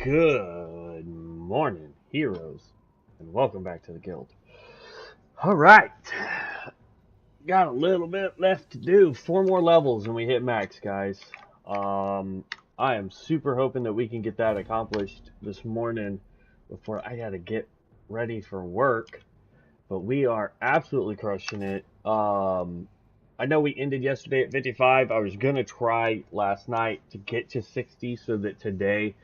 Good morning, heroes, and welcome back to the guild. Alright, got a little bit left to do. 4 more levels and we hit max, guys. I am super hoping that we can get that accomplished this morning before I gotta get ready for work. But we are absolutely crushing it. I know we ended yesterday at 55. I was gonna try last night to get to 60 so that today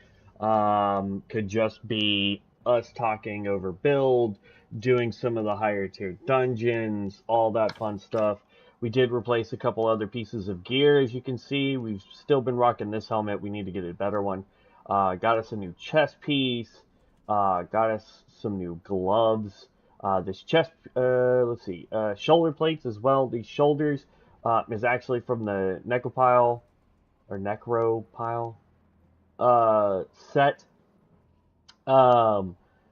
could just be us talking over build, doing some of the higher tier dungeons, all that fun stuff. We did replace a couple other pieces of gear, as you can see. We've still been rocking this helmet. We need to get a better one. Got us a new chest piece. Got us some new gloves. This chest, let's see, shoulder plates as well. These shoulders is actually from the necropile set.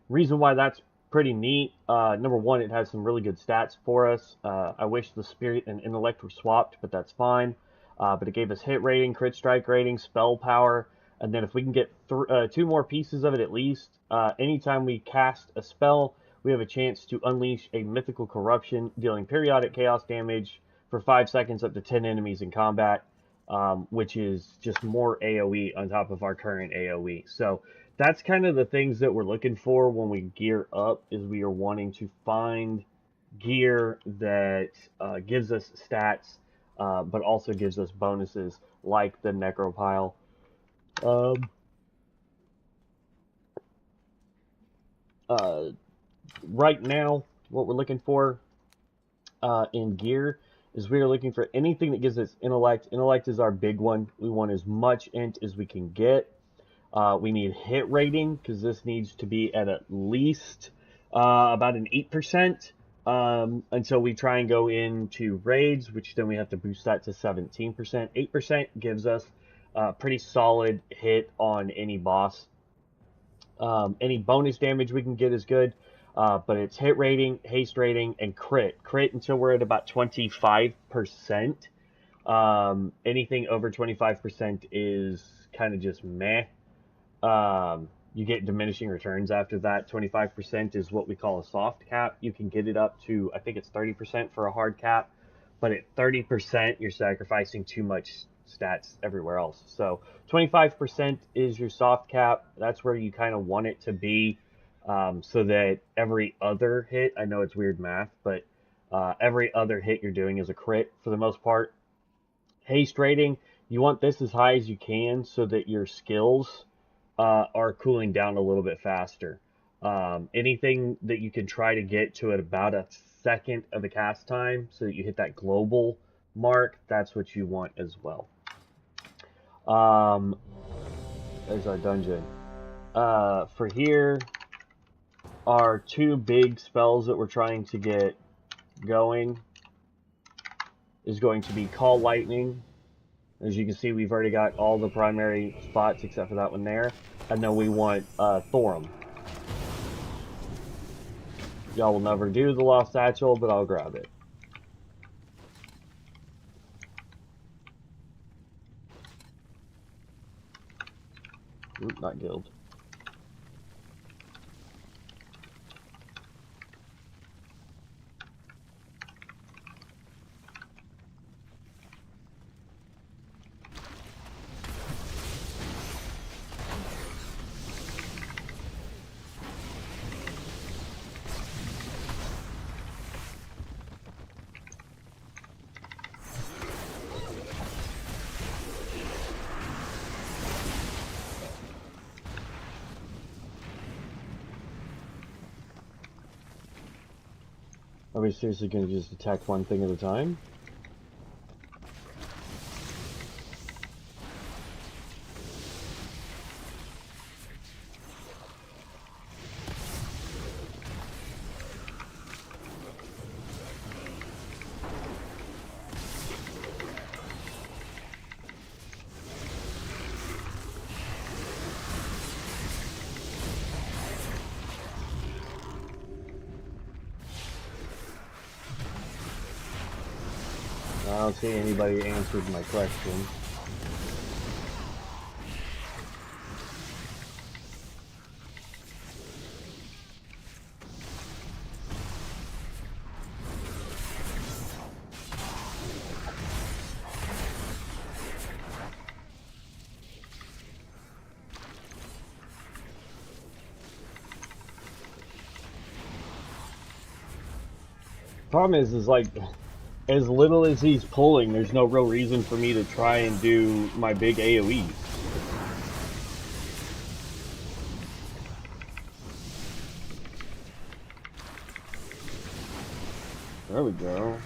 Reason why that's pretty neat. Number one, it has some really good stats for us. I wish the spirit and intellect were swapped, but that's fine. But it gave us hit rating, crit strike rating, spell power, and then if we can get 2 more pieces of it at least, anytime we cast a spell, we have a chance to unleash a mythical corruption, dealing periodic chaos damage for 5 seconds up to 10 enemies in combat, which is just more AoE on top of our current AoE. So that's kind of the things that we're looking for when we gear up, is we are wanting to find gear that gives us stats, but also gives us bonuses like the necropile. Right now, what we're looking for in gear is we are looking for anything that gives us intellect. Intellect is our big one. We want as much int as we can get. We need hit rating, because this needs to be at least about an 8% until we try and go into raids, which then we have to boost that to 17%. 8% gives us a pretty solid hit on any boss. Any bonus damage we can get is good, but it's hit rating, haste rating, and crit. Crit until we're at about 25%. Anything over 25% is kind of just meh. You get diminishing returns after that. 25% is what we call a soft cap. You can get it up to, I think it's 30% for a hard cap, but at 30%, you're sacrificing too much stats everywhere else. So 25% is your soft cap. That's where you kind of want it to be, so that every other hit, I know it's weird math, but every other hit you're doing is a crit for the most part. Haste rating, you want this as high as you can so that your skills are cooling down a little bit faster. Anything that you can try to get to at about a second of the cast time so that you hit that global mark, that's what you want as well. There's our dungeon. For here, our 2 big spells that we're trying to get going is going to be Call Lightning. As you can see, we've already got all the primary spots except for that one there. And then we want Thorum. Y'all will never do the Lost Satchel, but I'll grab it. Oop, not guild. Are we seriously going to just attack one thing at a time? I don't see anybody answered my question. Problem is like, as little as he's pulling, there's no real reason for me to try and do my big AoEs. There we go.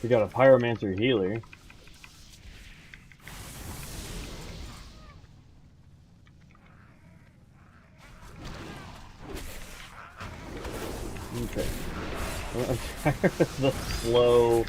We got a pyromancer healer. Okay. I'm tired of the slow.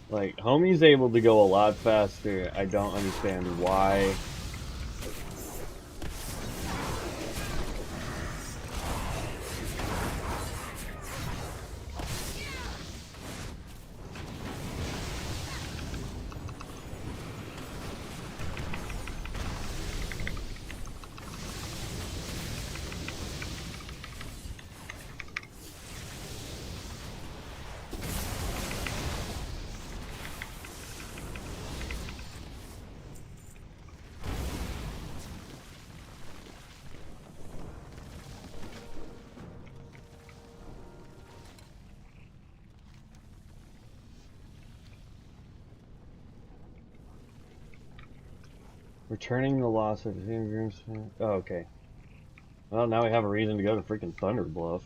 Like, homie's able to go a lot faster. I don't understand why. Returning the loss of the rooms. Oh, okay. Well, now we have a reason to go to freaking Thunder Bluff.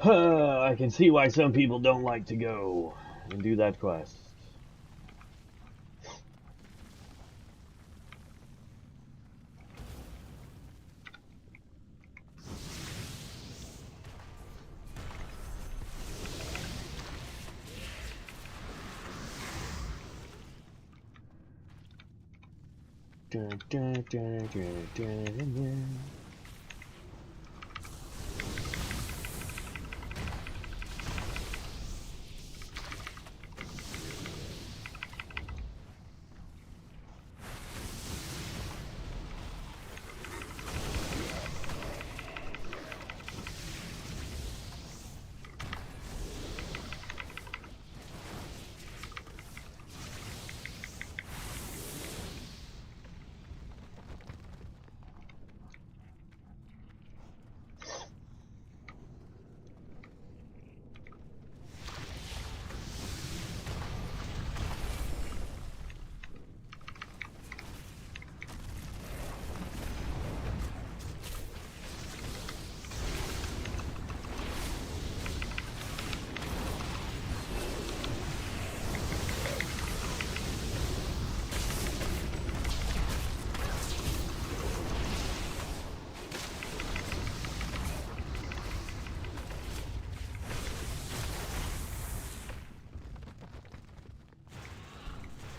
I can see why some people don't like to go and do that quest. Dun, dun, dun, dun, dun, dun, dun.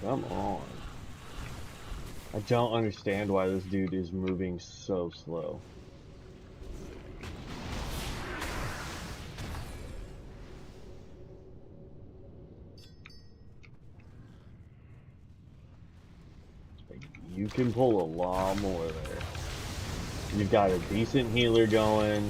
Come on. I don't understand why this dude is moving so slow. Like, you can pull a lot more there. You've got a decent healer going.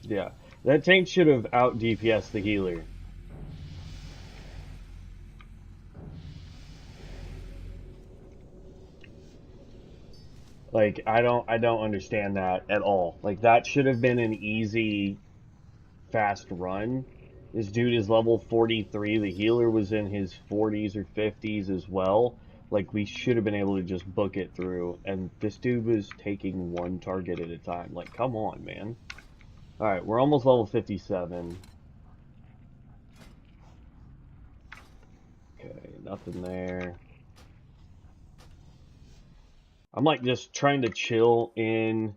Yeah, that tank should have out DPS the healer. Like I don't understand that at all. Like that should have been an easy fast run. This dude is level 43. The healer was in his 40s or 50s as well. Like we should have been able to just book it through, and this dude was taking one target at a time. Like come on, man. All right, we're almost level 57. Okay, nothing there. I'm like just trying to chill in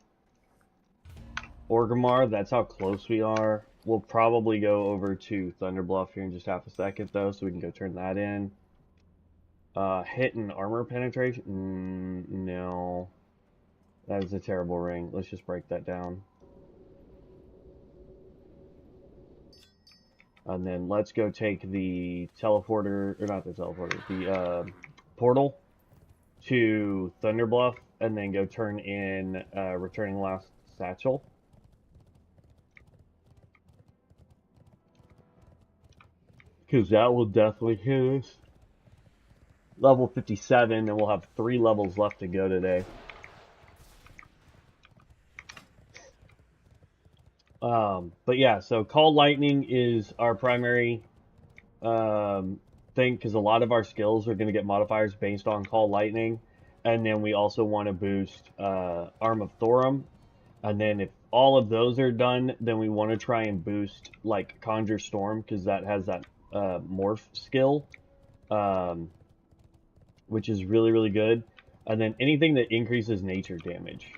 Orgrimmar. That's how close we are. We'll probably go over to Thunderbluff here in just half a second though, so we can go turn that in. Hit and armor penetration? No. That is a terrible ring. Let's just break that down. And then let's go take the teleporter, or not the teleporter, the portal to Thunderbluff, and then go turn in Returning Last Satchel. Because that will definitely hit us. Level 57, and we'll have 3 levels left to go today. But yeah, so Call Lightning is our primary thing, because a lot of our skills are going to get modifiers based on Call Lightning. And then we also want to boost Arm of Thorum. And then if all of those are done, then we want to try and boost like Conjure Storm, because that has that morph skill, which is really, really good. And then anything that increases nature damage,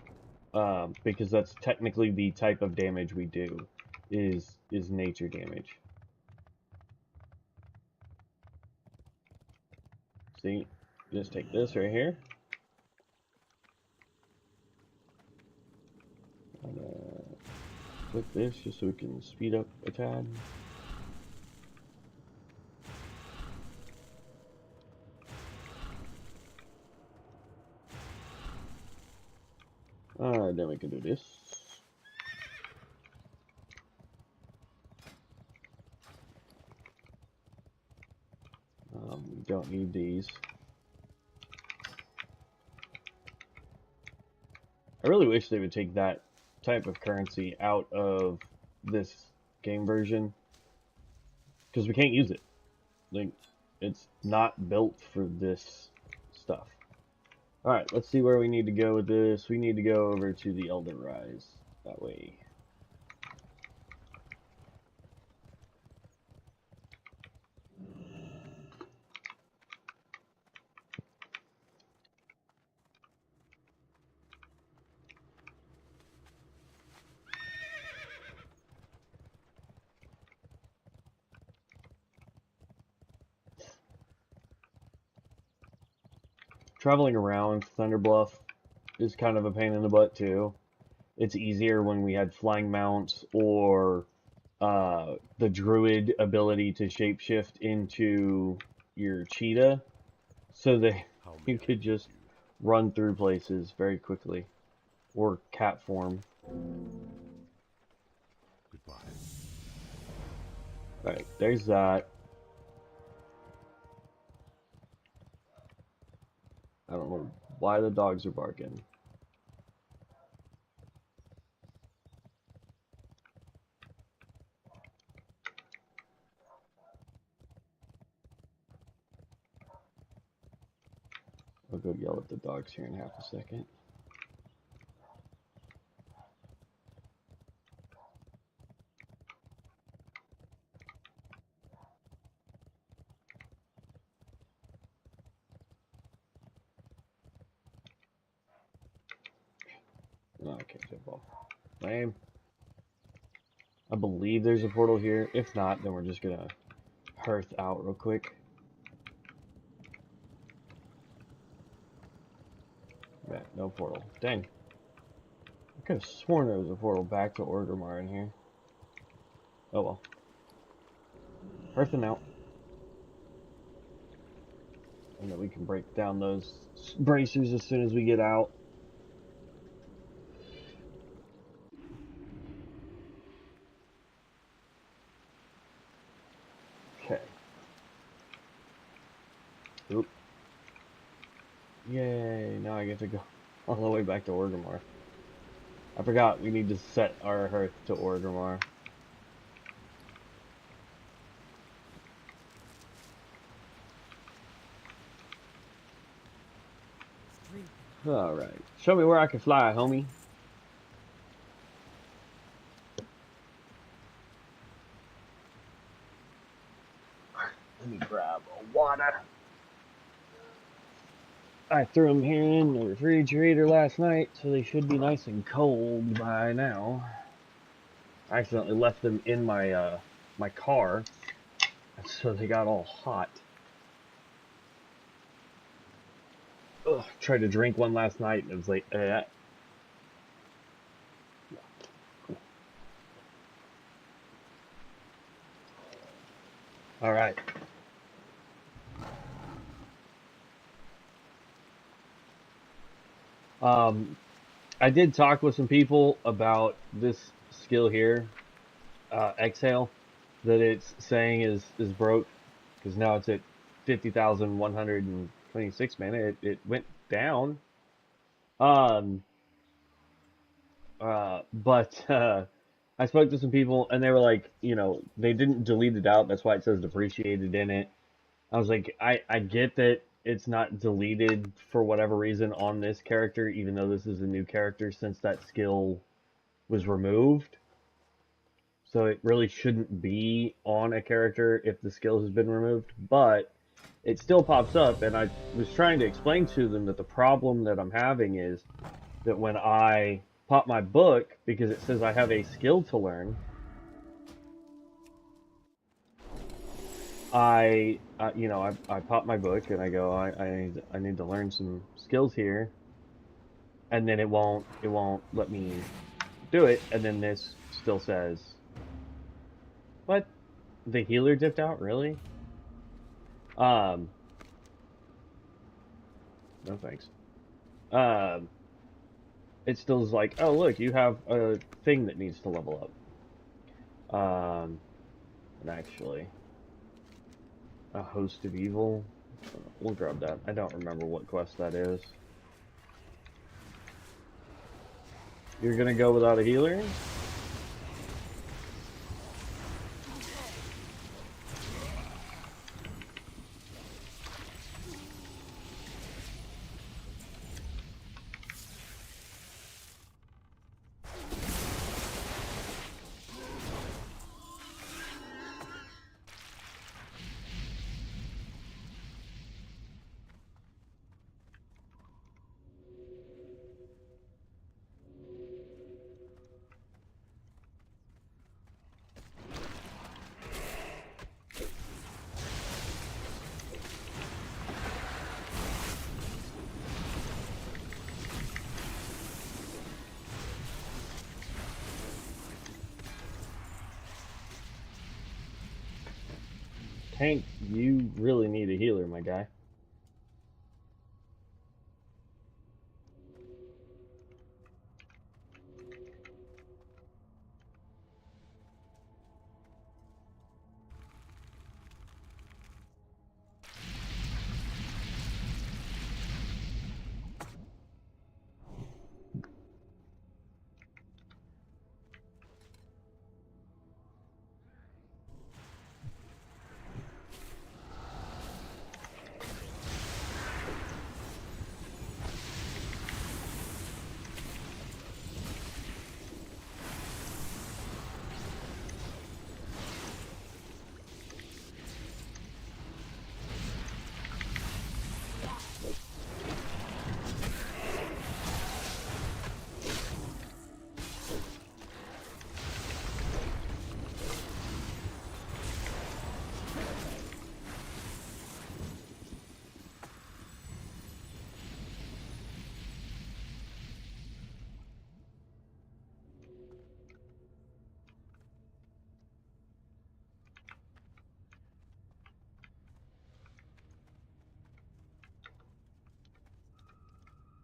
because that's technically the type of damage we do, is nature damage. See, just take this right here. And click this just so we can speed up a tad. Alright, then we can do this. We don't need these. I really wish they would take that type of currency out of this game version, because we can't use it. Like, it's not built for this stuff. Alright, let's see where we need to go with this. We need to go over to the Elder Rise. That way. Traveling around Thunderbluff is kind of a pain in the butt too. It's easier when we had flying mounts or the druid ability to shapeshift into your cheetah, so that you could just run through places very quickly, or cat form. Goodbye. Right, there's that. I don't know why the dogs are barking. I'll go yell at the dogs here in half a second. No, I can't jump off. Lame. I believe there's a portal here. If not, then we're just gonna hearth out real quick. Yeah, no portal. Dang. I could have sworn there was a portal back to Orgrimmar in here. Oh well. Hearthing out. And then we can break down those bracers as soon as we get out. Yay, now I get to go all the way back to Orgrimmar. I forgot we need to set our hearth to Orgrimmar. Alright. Show me where I can fly, homie. Let me grab a water. I threw them here in the refrigerator last night, so they should be nice and cold by now. I accidentally left them in my my car, so they got all hot. Ugh, tried to drink one last night, and it was like, All right. I did talk with some people about this skill here, exhale, that it's saying is broke, because now it's at 50,126 mana. It went down. But I spoke to some people and they were like, you know, they didn't delete it out. That's why it says depreciated in it. I was like, I get that it's not deleted for whatever reason on this character, even though this is a new character since that skill was removed. So it really shouldn't be on a character if the skill has been removed, but it still pops up. And I was trying to explain to them that the problem that I'm having is that when I pop my book, because it says I have a skill to learn, you know, I pop my book and I go, I need to learn some skills here, and then it won't let me do it, and then this still says, what? The healer dipped out, really? No thanks. It still is like, oh look, you have a thing that needs to level up. And actually, a host of evil. We'll grab that. I don't remember what quest that is. You're gonna go without a healer? Tank, you really need a healer, my guy.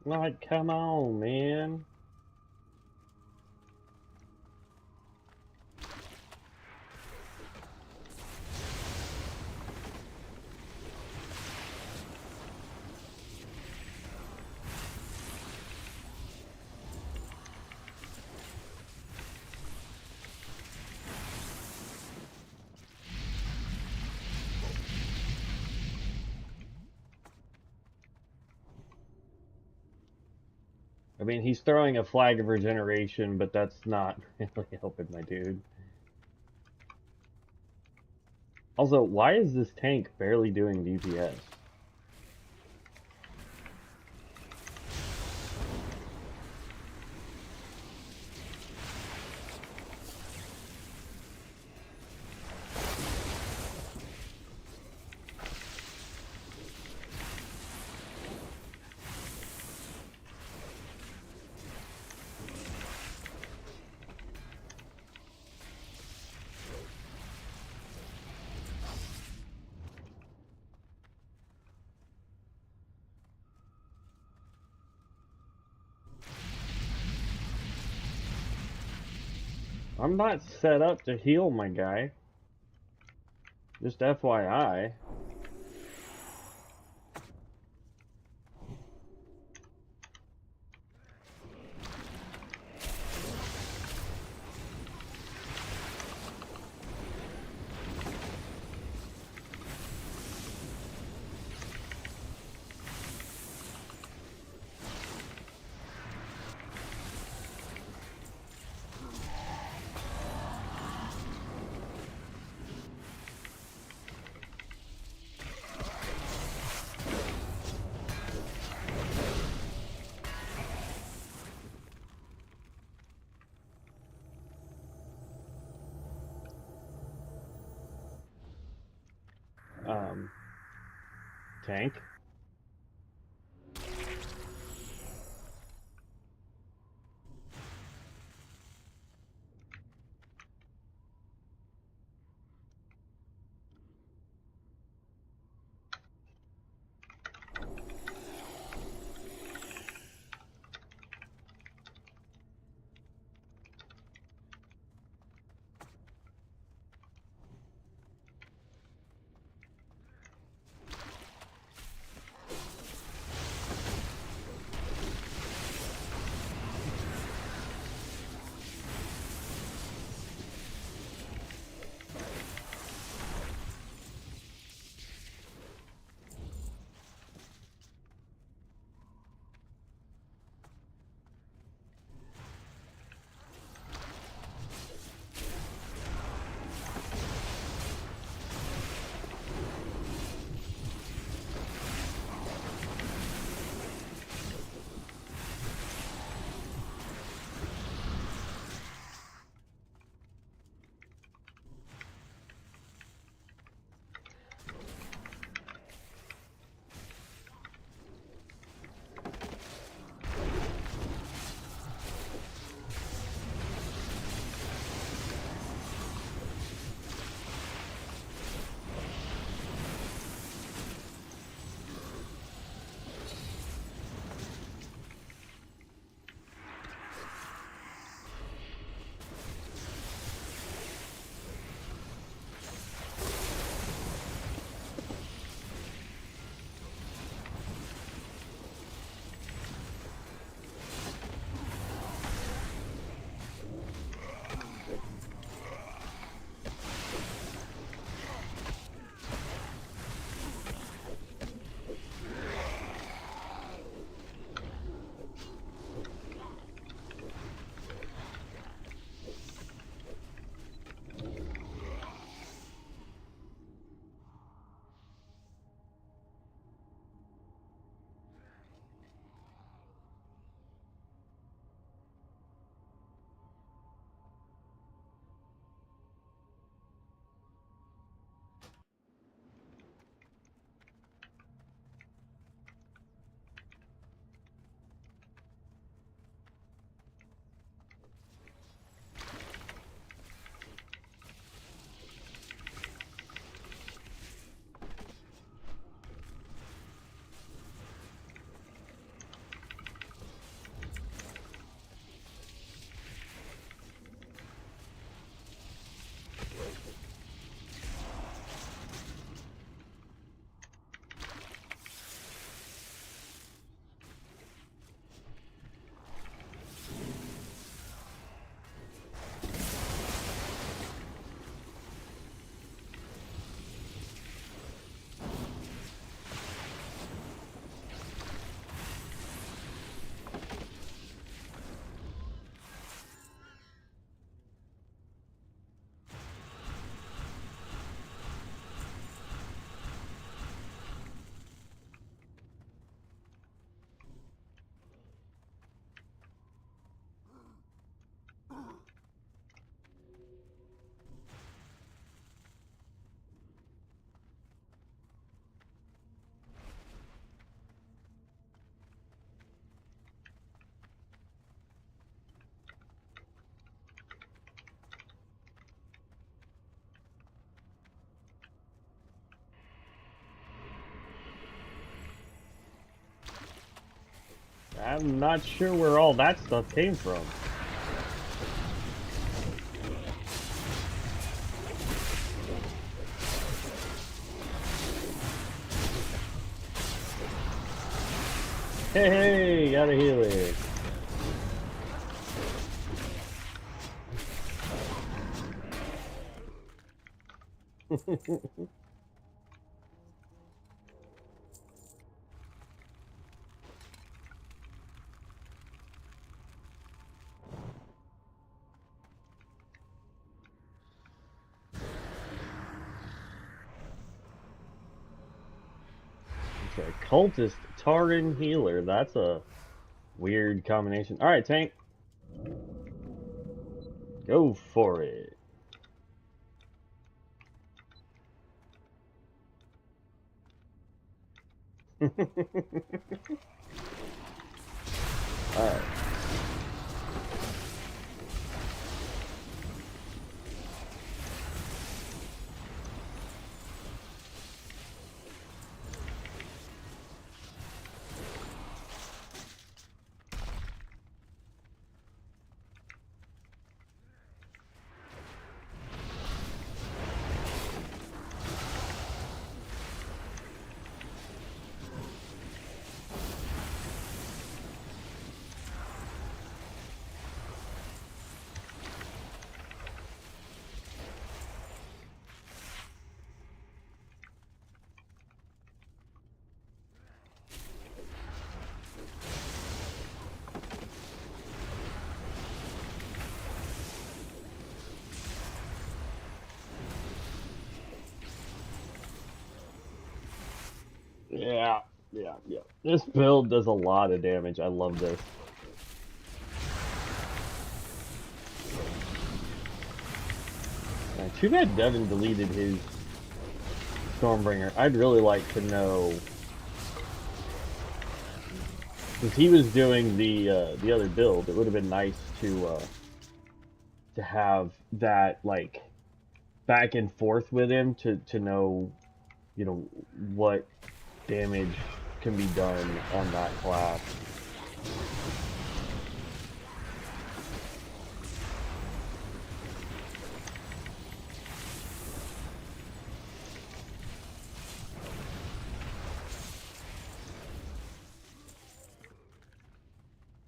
Like, come on, man. I mean, he's throwing a flag of regeneration, but that's not really helping my dude. Also, why is this tank barely doing DPS? I'm not set up to heal my guy. Just FYI. Tank. I'm not sure where all that stuff came from. Hey, got a healer. Okay, cultist, Taran, healer. That's a weird combination. All right, tank. Go for it. All right. Yeah, yeah. This build does a lot of damage. I love this. Too bad Devin deleted his Stormbringer. I'd really like to know, because he was doing the other build. It would have been nice to have that like back and forth with him to know, you know, what damage can be done on that class.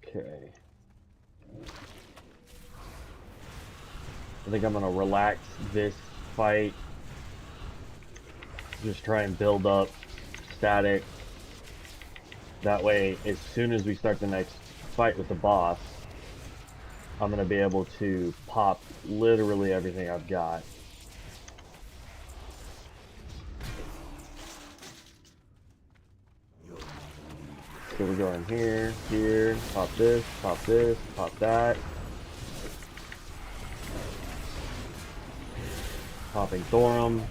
Okay. I think I'm gonna relax this fight. Just try and build up static. That way, as soon as we start the next fight with the boss, I'm gonna be able to pop literally everything I've got. So we're going here, here, pop this, pop that. Popping Thorum.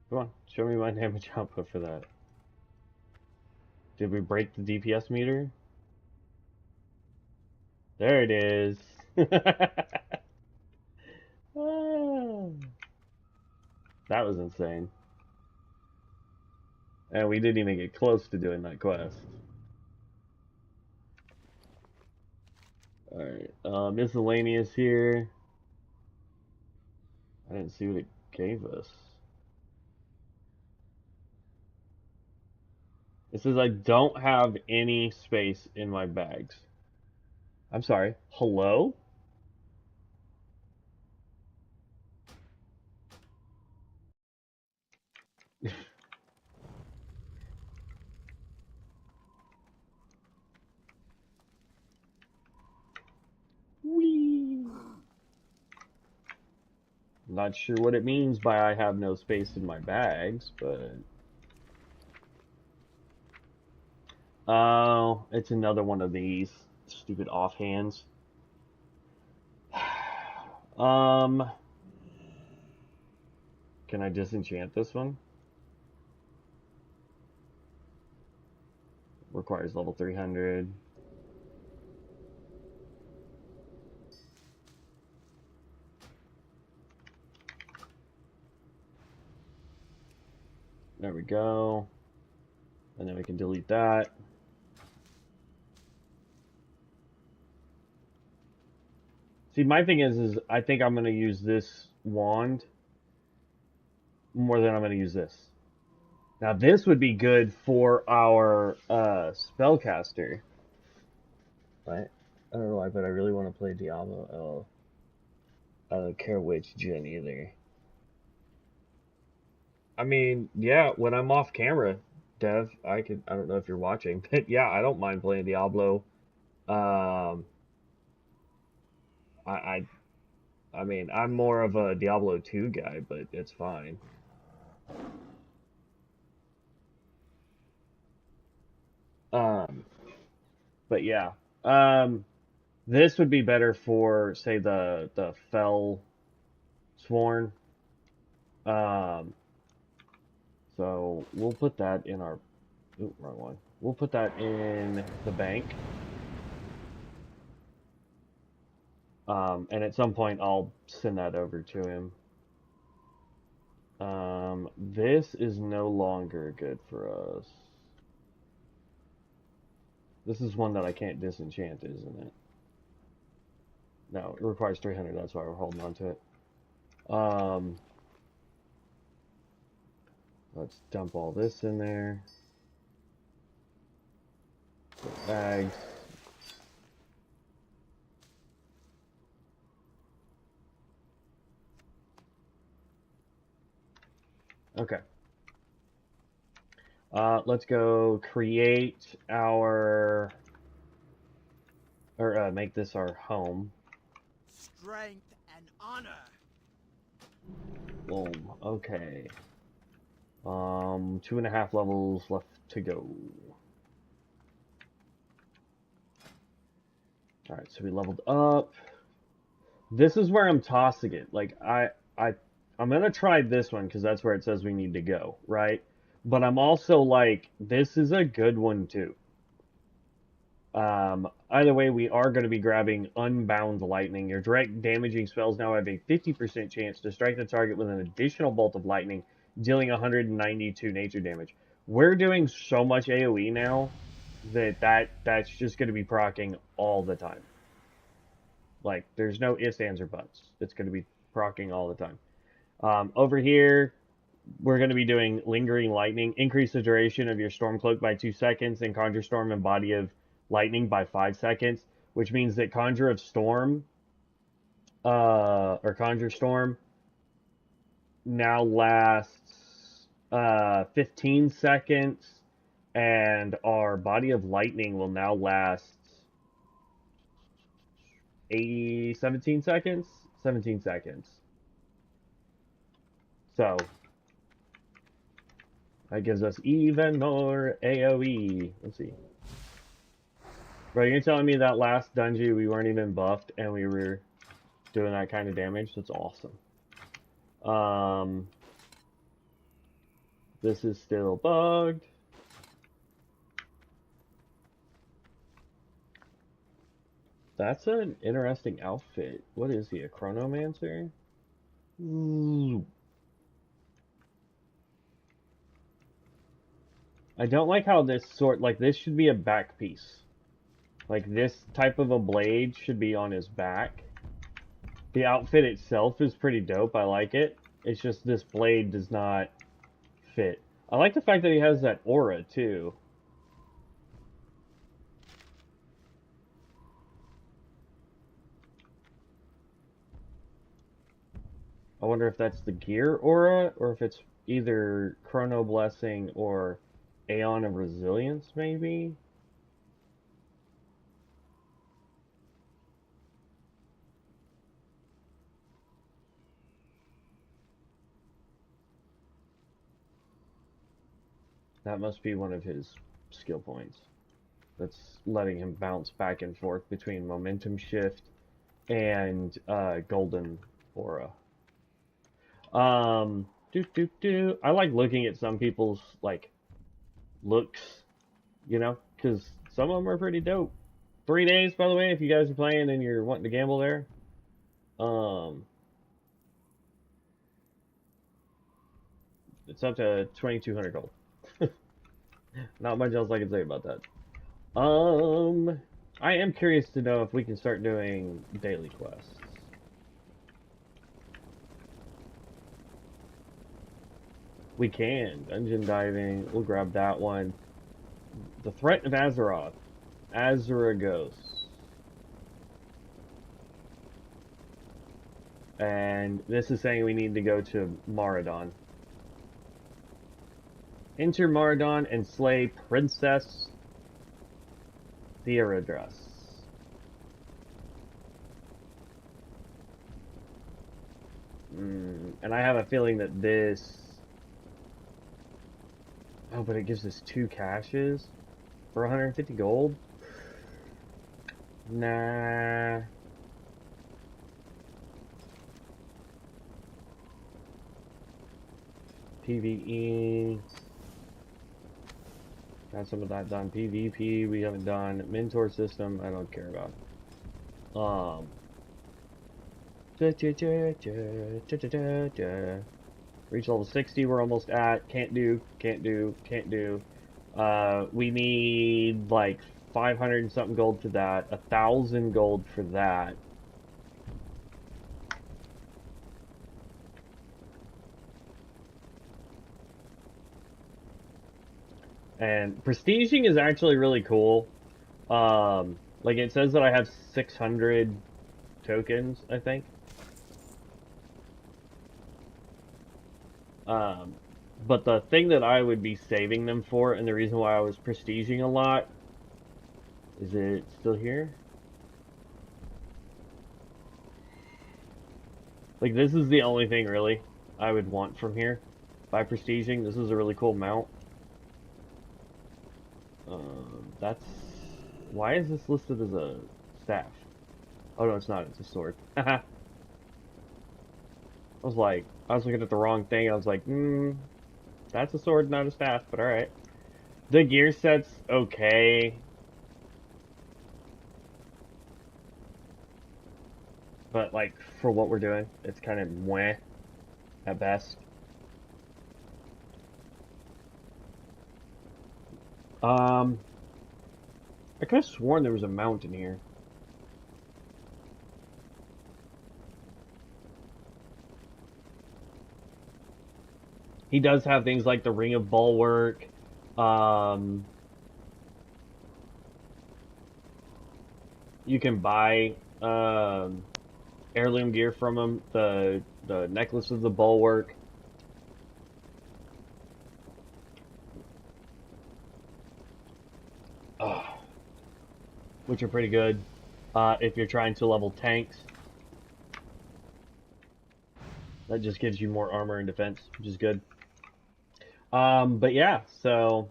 Come on, show me my damage output for that. Did we break the DPS meter? There it is. Ah, that was insane. And we didn't even get close to doing that quest. Alright, miscellaneous here. I didn't see what it gave us. It says I don't have any space in my bags. I'm sorry. Hello? Whee! Not sure what it means by I have no space in my bags, but... Oh, it's another one of these stupid offhands. Um, can I disenchant this one? Requires level 300. There we go. And then we can delete that. See, my thing is I think I'm going to use this wand more than I'm going to use this. Now, this would be good for our spellcaster. Right? I don't know why, but I really want to play Diablo. I don't care which gen either. I mean, yeah, when I'm off camera, Dev, I don't know if you're watching, but yeah, I don't mind playing Diablo. Um, I, I, I mean, I'm more of a Diablo 2 guy, but it's fine. Um, but yeah, this would be better for, say, the Fell Sworn. Um, so we'll put that in our, ooh, wrong one. We'll put that in the bank. And at some point I'll send that over to him. This is no longer good for us. This is one that I can't disenchant, isn't it? No, it requires 300, that's why we're holding on to it. Let's dump all this in there. Bags. Okay. Let's go create our, or make this our home. Strength and honor. Boom. Okay. 2.5 levels left to go. Alright, so we leveled up. This is where I'm tossing it. Like, I'm gonna try this one because that's where it says we need to go, right? But I'm also like, this is a good one too. Either way, we are going to be grabbing Unbound Lightning. Your direct damaging spells now have a 50% chance to strike the target with an additional bolt of lightning, dealing 192 nature damage. We're doing so much AoE now that's just going to be proccing all the time. Like, there's no ifs, ands, or buts. It's going to be proccing all the time. Over here, we're going to be doing Lingering Lightning. Increase the duration of your Storm Cloak by 2 seconds and Conjure Storm and Body of Lightning by 5 seconds, which means that Conjure of Storm, or Conjure Storm, now lasts 15 seconds, and our Body of Lightning will now last 17 seconds? 17 seconds. So, that gives us even more AoE. Let's see. Bro, you're telling me that last dungeon we weren't even buffed and we were doing that kind of damage? That's awesome. This is still bugged. That's an interesting outfit. What is he, a chronomancer? I don't like how this like this should be a back piece. Like this type of a blade should be on his back. The outfit itself is pretty dope. I like it. It's just this blade does not fit. I like the fact that he has that aura too. I wonder if that's the gear aura or if it's either Chrono Blessing or Aeon of Resilience, maybe? That must be one of his skill points. That's letting him bounce back and forth between Momentum Shift and Golden Aura. I like looking at some people's, like, looks, you know, because some of them are pretty dope. 3 days, by the way, if you guys are playing and you're wanting to gamble there. It's up to 2,200 gold. Not much else I can say about that. I am curious to know if we can start doing daily quests. We can. Dungeon diving. We'll grab that one. The Threat of Azeroth. Azuragos. And this is saying we need to go to Maradon. Enter Maradon and slay Princess Theorycrafting. And I have a feeling that this... Oh, but it gives us 2 caches for 150 gold? Nah. PvE. Got some of that done. PvP we haven't done. Mentor system I don't care about. Reach level 60 we're almost at. Can't do. We need like 500 and something gold for that. 1,000 gold for that. And prestiging is actually really cool. Like it says that I have 600 tokens, I think. But the thing that I would be saving them for, and the reason why I was prestiging a lot, is it still here? Like this is the only thing really I would want from here. By prestiging, this is a really cool mount. That's... Why is this listed as a staff? Oh no, it's not. It's a sword. I was looking at the wrong thing. I was like, that's a sword, not a staff, but alright. The gear set's okay. But, like, for what we're doing, it's kind of meh at best. I could have sworn there was a mountain here. He does have things like the Ring of Bulwark. You can buy heirloom gear from him. The necklace of the Bulwark. Which are pretty good if you're trying to level tanks. That just gives you more armor and defense, which is good. But yeah, so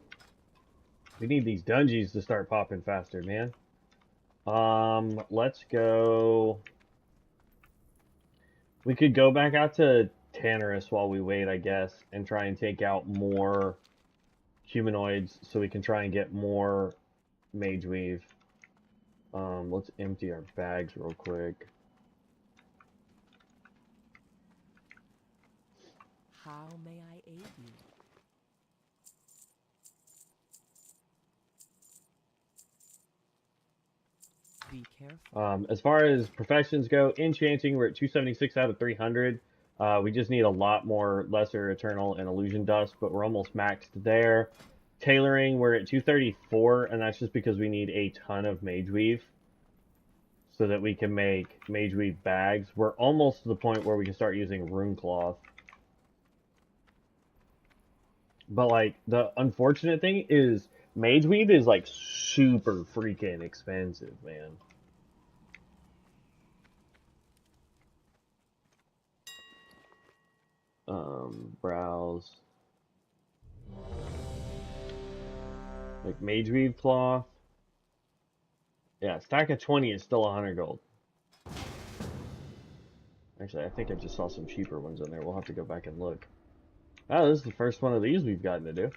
we need these dungeons to start popping faster, man. Let's go. We could go back out to Tannerus while we wait, I guess, and try and take out more humanoids so we can try and get more mage weave. Let's empty our bags real quick. How may I aid you? Be careful. As far as professions go, enchanting, we're at 276 out of 300. We just need a lot more lesser, eternal, and illusion dust, but we're almost maxed there. Tailoring, we're at 234, and that's just because we need a ton of mage weave so that we can make mage weave bags. We're almost to the point where we can start using rune cloth. But, like, the unfortunate thing is mage weave is, like, super freaking expensive, man. Browse. Like, mage weave cloth. Yeah, stack of 20 is still 100 gold. Actually, I think I just saw some cheaper ones in there. We'll have to go back and look. Oh, this is the first one of these we've gotten to do.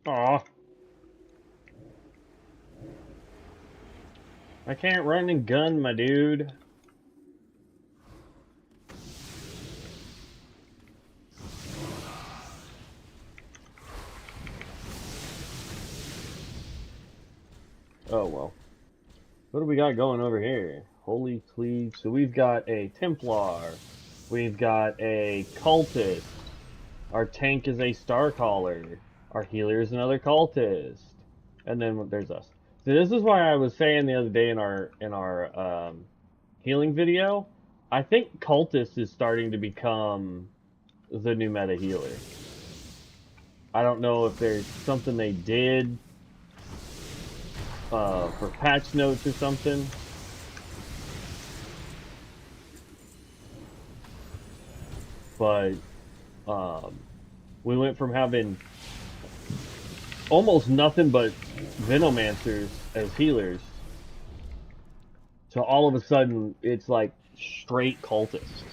Aw. I can't run and gun, my dude. Oh, well. What do we got going over here? Holy Cleave. So we've got a Templar. We've got a Cultist. Our tank is a Starcaller. Our healer is another Cultist. And then there's us. So this is why I was saying the other day in our healing video, I think Cultist is starting to become the new meta healer. I don't know if there's something they did for patch notes or something. But we went from having almost nothing but Venomancers as healers to all of a sudden it's like straight cultists.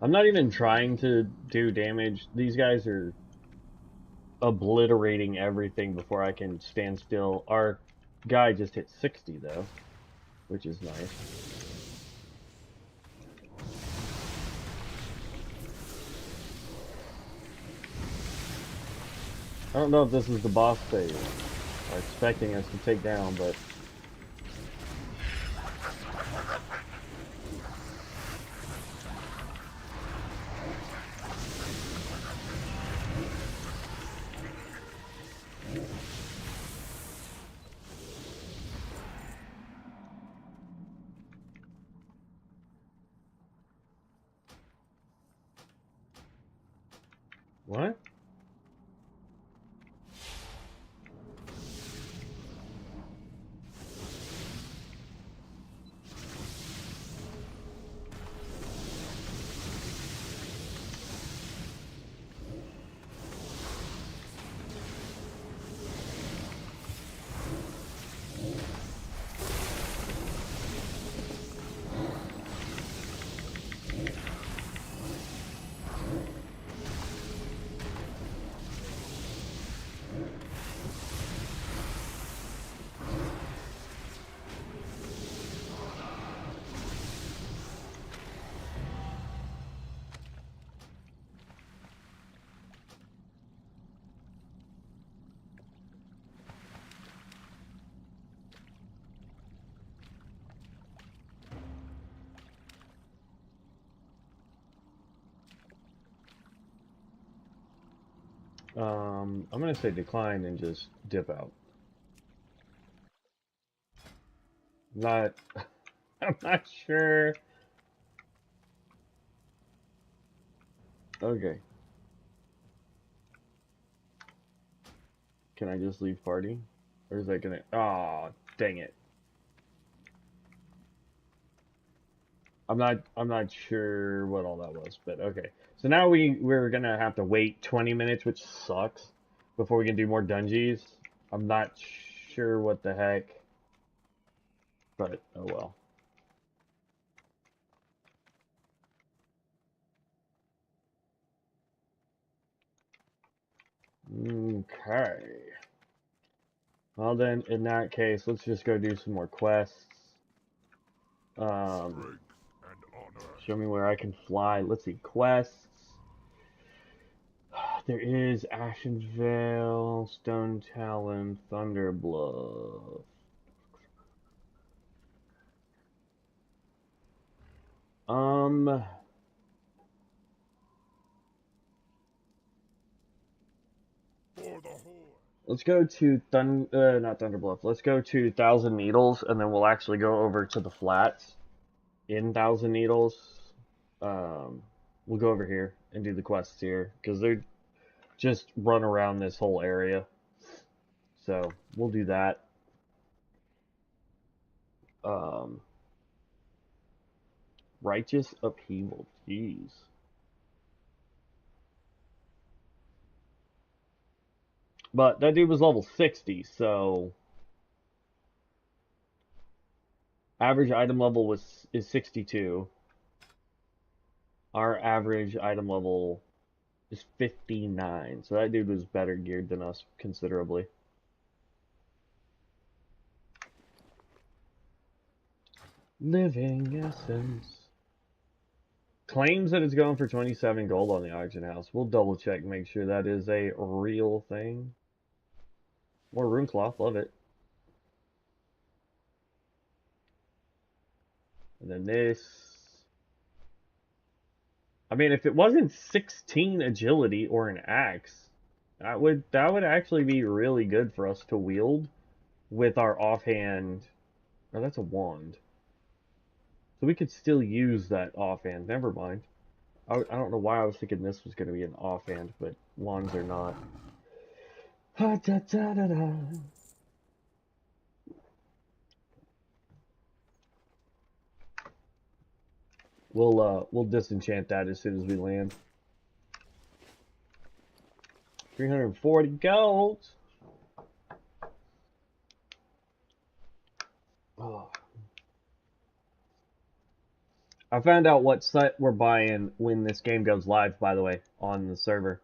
I'm not even trying to do damage. These guys are obliterating everything before I can stand still. Our guy just hit 60 though, which is nice. I don't know if this is the boss they are expecting us to take down, but what? I'm gonna say decline and just dip out. Not, I'm not sure. Okay. Can I just leave party? Or is that gonna, oh, dang it. I'm not sure what all that was, but okay. So now we're gonna have to wait 20 minutes, which sucks, before we can do more dungeons. I'm not sure what the heck, but oh well. Okay. Well then, in that case, let's just go do some more quests. Show me where I can fly. Let's see, quests. There is Ashen Vale, Stone Talon, Thunder Bluff. Let's go to not Thunder Bluff. Let's go to Thousand Needles, and then we'll actually go over to the flats in Thousand Needles. We'll go over here and do the quests here because they're just run around this whole area. So we'll do that. Righteous Upheaval. Jeez. But that dude was level 60, so Average item level is 62. Our average item level is 59. So that dude was better geared than us considerably. Living Essence. Claims that it's going for 27 gold on the auction house. We'll double check and make sure that is a real thing. More rune cloth, love it. And then this. I mean, if it wasn't 16 agility or an axe, that would actually be really good for us to wield with our offhand. Oh, that's a wand. So we could still use that offhand. Never mind. I don't know why I was thinking this was going to be an offhand, but wands are not. Ha, da, da, da, da. We'll disenchant that as soon as we land. 340 gold. Oh. I found out what set we're buying when this game goes live, by the way, on the server.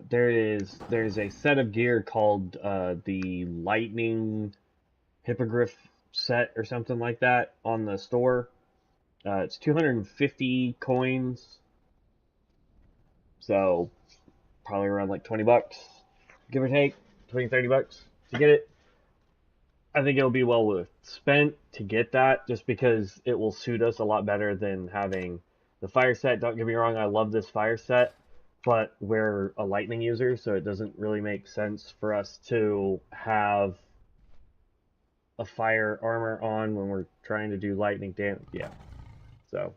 There's a set of gear called the Lightning Hippogriff set or something like that on the store. It's 250 coins, so probably around like 20 bucks, give or take, 20, 30 bucks to get it. I think it'll be well worth spent to get that, just because it will suit us a lot better than having the fire set. Don't get me wrong, I love this fire set, but we're a lightning user, so it doesn't really make sense for us to have a fire armor on when we're trying to do lightning damage. Yeah. So,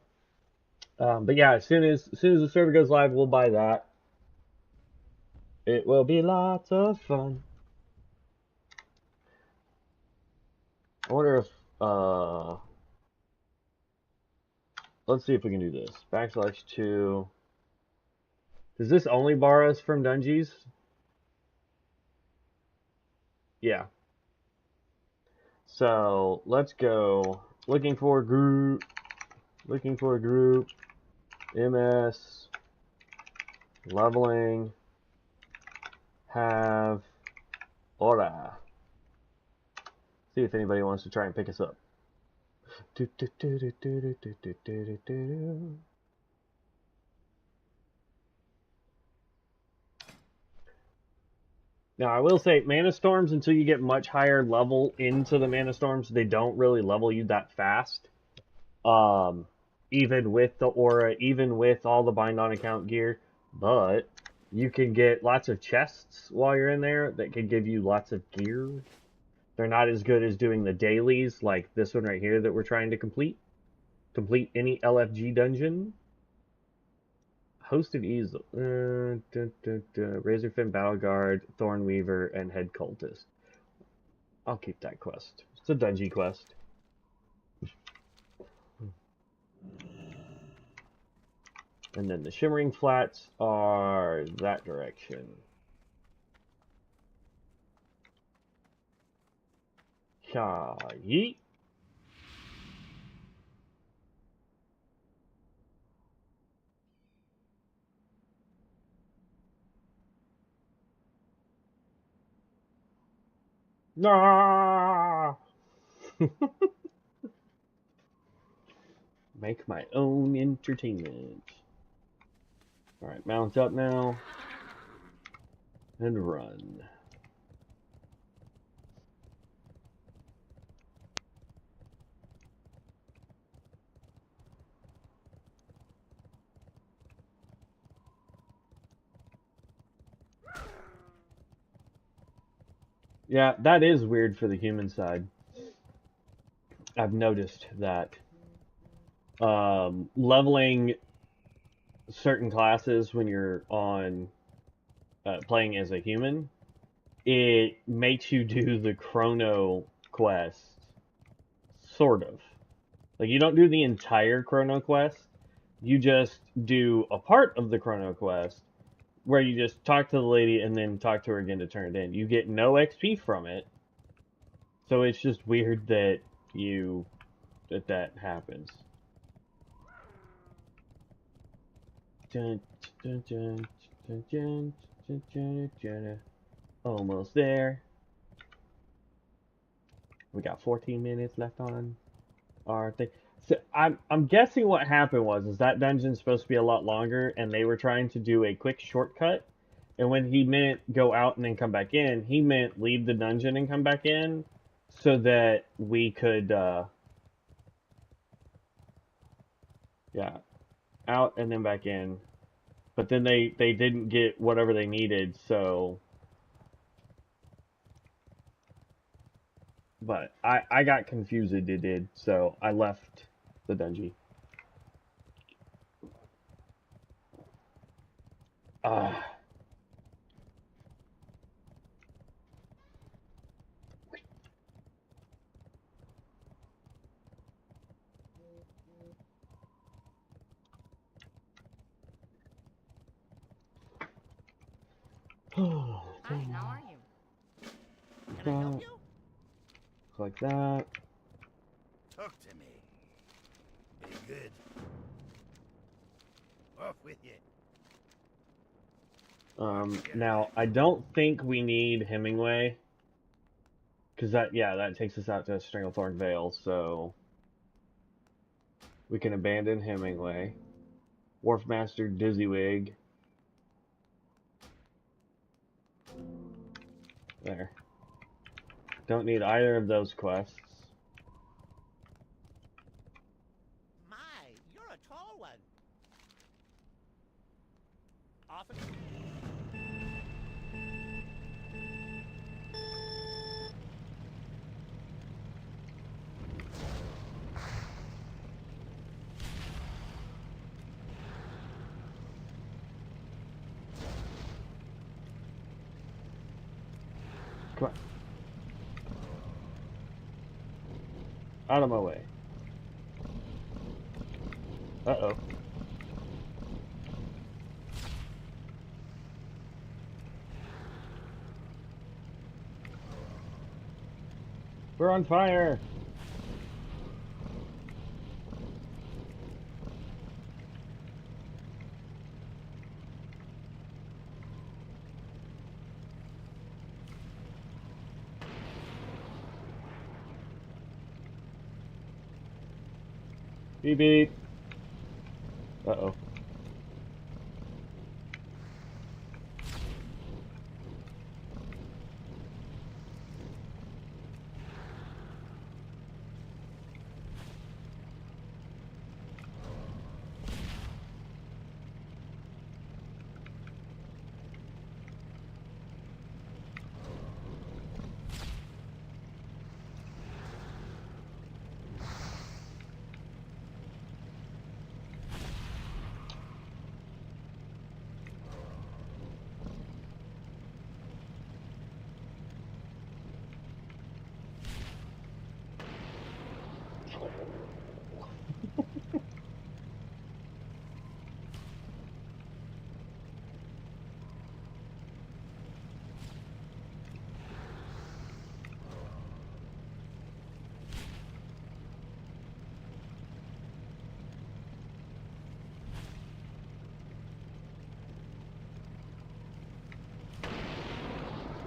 but yeah, as soon as the server goes live, we'll buy that. It will be lots of fun. I wonder if let's see if we can do this. /2. Does this only bar us from dungeons? Yeah. So let's go. Looking for a group. MS. Leveling. Have. Ora. See if anybody wants to try and pick us up. Now, I will say, Mana Storms, until you get much higher level into the Mana Storms, they don't really level you that fast. Even with the aura, even with all the bind on account gear. But you can get lots of chests while you're in there that can give you lots of gear. They're not as good as doing the dailies like this one right here that we're trying to complete. Complete any LFG dungeon. Hosted easel. Razorfin Battleguard, Thornweaver, and Head Cultist. I'll keep that quest. It's a dungeon quest. And then the Shimmering Flats are that direction. Yeet. Nah. Make my own entertainment. Alright, mount up now. And run. Yeah, that is weird for the human side. I've noticed that. Leveling certain classes when you're on playing as a human, it makes you do the chrono quest, sort of. Like, you don't do the entire chrono quest, you just do a part of the chrono quest where you just talk to the lady and then talk to her again to turn it in. You get no XP from it, So it's just weird that that happens. Dun, dun, dun, dun, dun, dun, dun, dun. Almost there. We got 14 minutes left on our thing. So I'm guessing what happened was that dungeon's supposed to be a lot longer, and they were trying to do a quick shortcut. And when he meant go out and then come back in, he meant leave the dungeon and come back in, so that we could yeah, out and then back in. But then they didn't get whatever they needed, so. But I got confused, it did, so I left the dungeon. Ah. Hi, how are you? Can I help you? Like that. Talk to me. Be good. Off with you. Now I don't think we need Hemingway, because that takes us out to Stranglethorn Vale, so we can abandon Hemingway. Wharfmaster Dizzywig. There. Don't need either of those quests. My, you're a tall one. Often. Come on. Out of my way. Uh-oh. We're on fire! Beep beep. Uh-oh.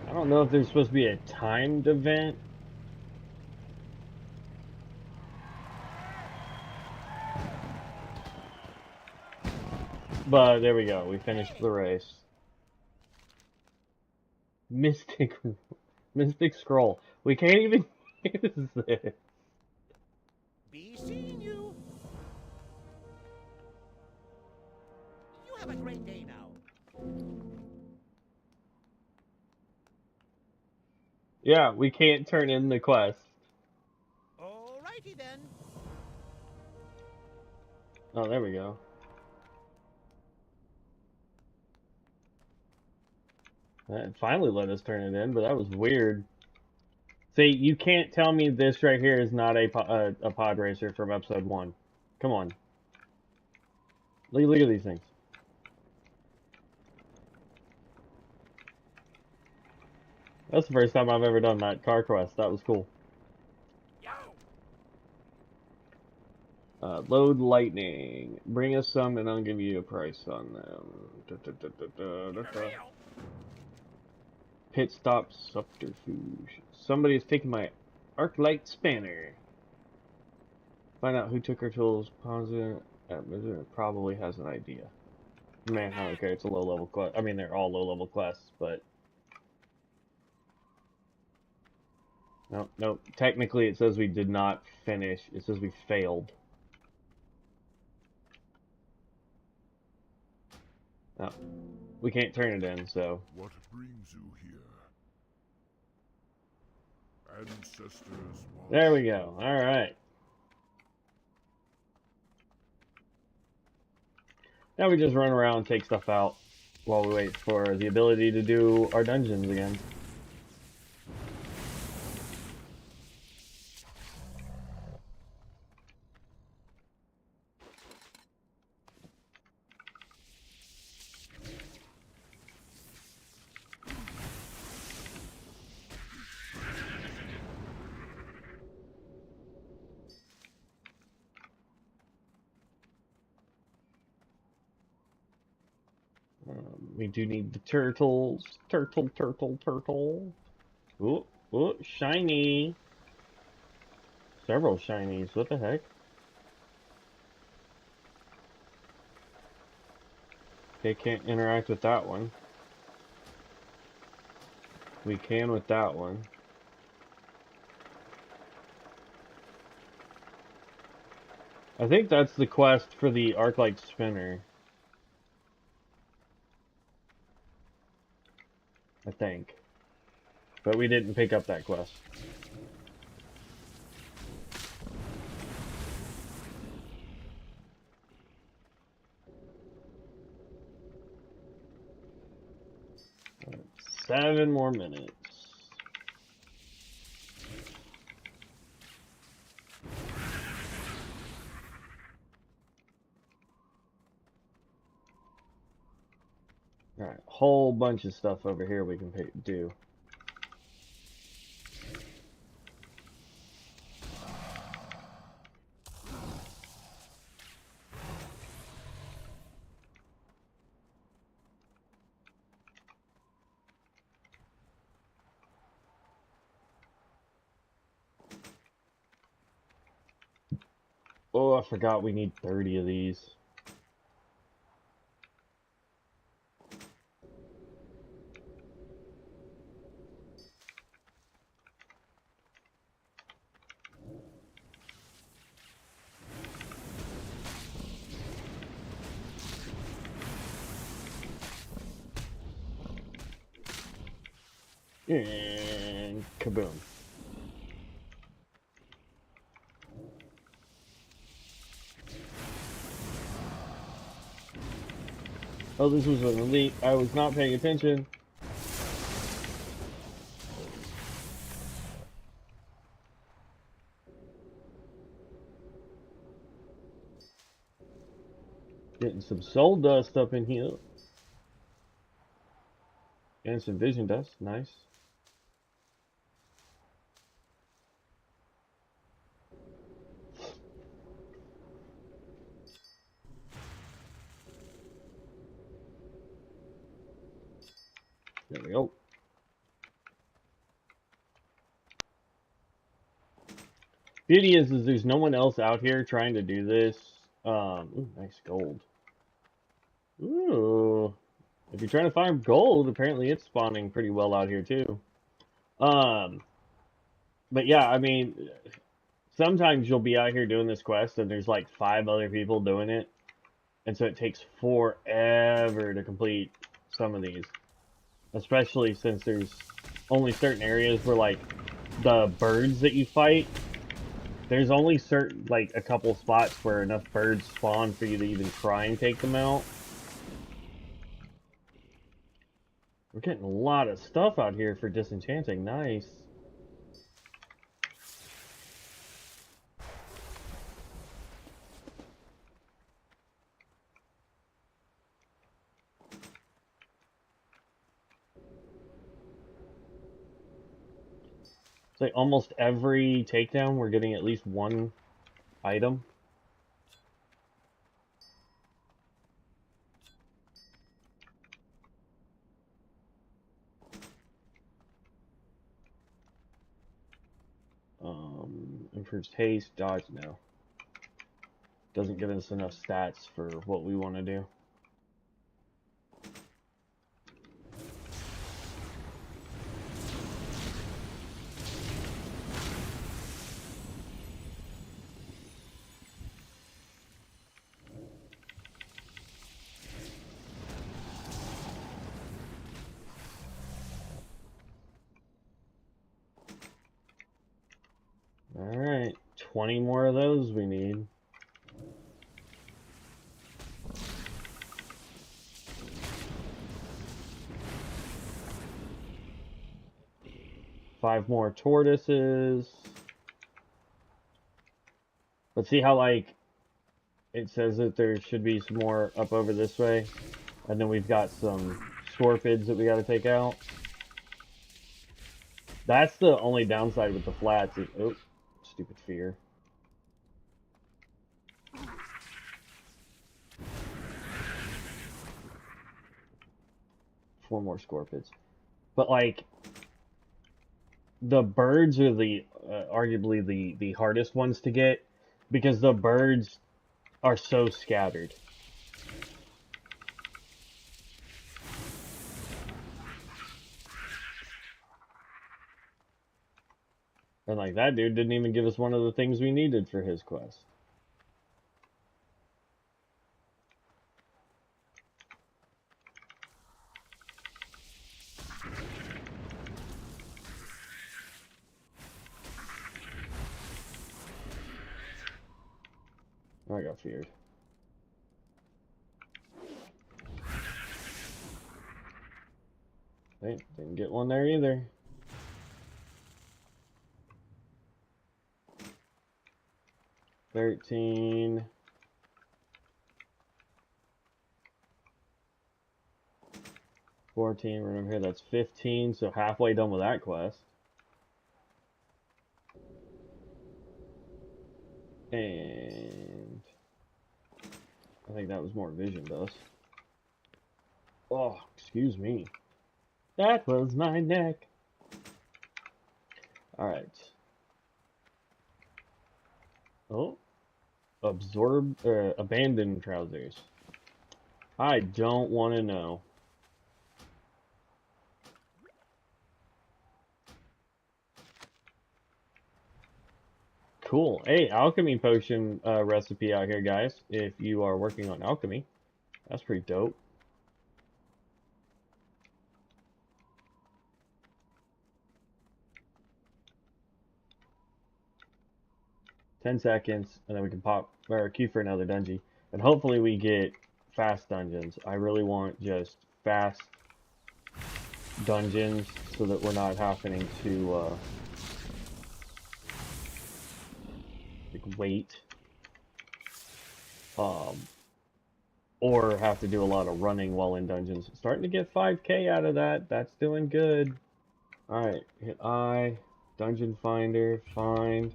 I don't know if there's supposed to be a timed event. But there we go. We finished the race. Mystic, Mystic Scroll. We can't even use this. Be seeing you. You have a great day now. Yeah, we can't turn in the quest. Alrighty then. Oh, there we go. That finally let us turn it in, but that was weird. See, you can't tell me this right here is not a pod racer from episode 1. Come on. Look at these things. That's the first time I've ever done that car quest. That was cool. Load lightning. Bring us some and I'll give you a price on them. Pit stop subterfuge. Somebody is taking my arc light spanner. Find out who took our tools. Pause it. Probably has an idea. Man, I don't care. It's a low level quest. I mean, they're all low level quests, but. Nope, nope. Technically, it says we did not finish. It says we failed. No, we can't turn it in, so. What brings you here? Ancestors. There we go. All right. Now we just run around and take stuff out while we wait for the ability to do our dungeons again. We do need the turtles. Turtle, turtle, turtle. Ooh, ooh, shiny. Several shinies. What the heck? They can't interact with that one. We can with that one. I think that's the quest for the Arclight Spinner. I think. But we didn't pick up that quest. Right, 7 more minutes. Alright, whole bunch of stuff over here we can do. Oh, I forgot we need 30 of these. And kaboom. Oh, this was an elite. I was not paying attention. Getting some soul dust up in here. And some vision dust. Nice. There we go. Beauty is there's no one else out here trying to do this. Ooh, nice gold. Ooh. If you're trying to find gold, apparently it's spawning pretty well out here too. But yeah, I mean, sometimes you'll be out here doing this quest and there's like 5 other people doing it. And so it takes forever to complete some of these. Especially since there's only certain areas where like the birds that you fight, there's only certain, like a couple spots where enough birds spawn for you to even try and take them out. We're getting a lot of stuff out here for disenchanting. Nice. It's like almost every takedown we're getting at least one item. improves haste, dodge. No. Doesn't give us enough stats for what we want to do. Alright, 20 more of those we need. Five more tortoises. But see how, like, it says that there should be some more up over this way? And then we've got some scorpids that we gotta take out. That's the only downside with the flats. Oh, stupid fear. Four more scorpids. But, like, the birds are the arguably the hardest ones to get because the birds are so scattered. And like that dude didn't even give us one of the things we needed for his quest. I got feared. Hey, didn't get one there either. $13. 14, we're over here, that's 15, so halfway done with that quest. And I think that was more vision dust. Oh, excuse me. That was my neck. Alright. Oh. Abandoned trousers. I don't want to know. Cool. Hey, alchemy potion recipe out here, guys. If you are working on alchemy, that's pretty dope. $10 seconds, and then we can pop or queue for another dungeon. And hopefully we get fast dungeons. I really want just fast dungeons so that we're not having to like wait. Or have to do a lot of running while in dungeons. Starting to get 5k out of that. That's doing good. Alright, hit I, dungeon finder, find.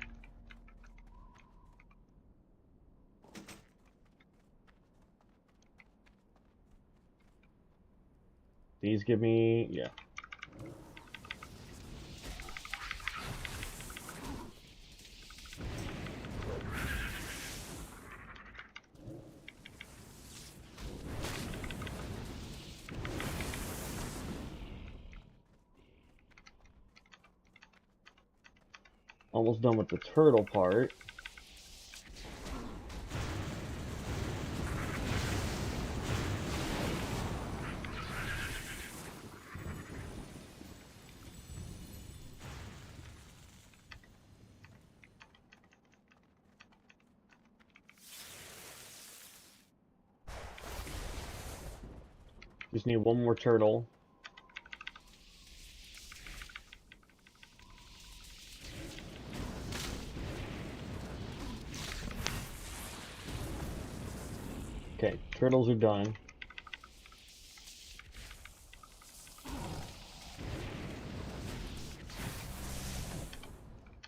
These give me, yeah. Almost done with the turtle part. Just need one more turtle. Okay, turtles are done.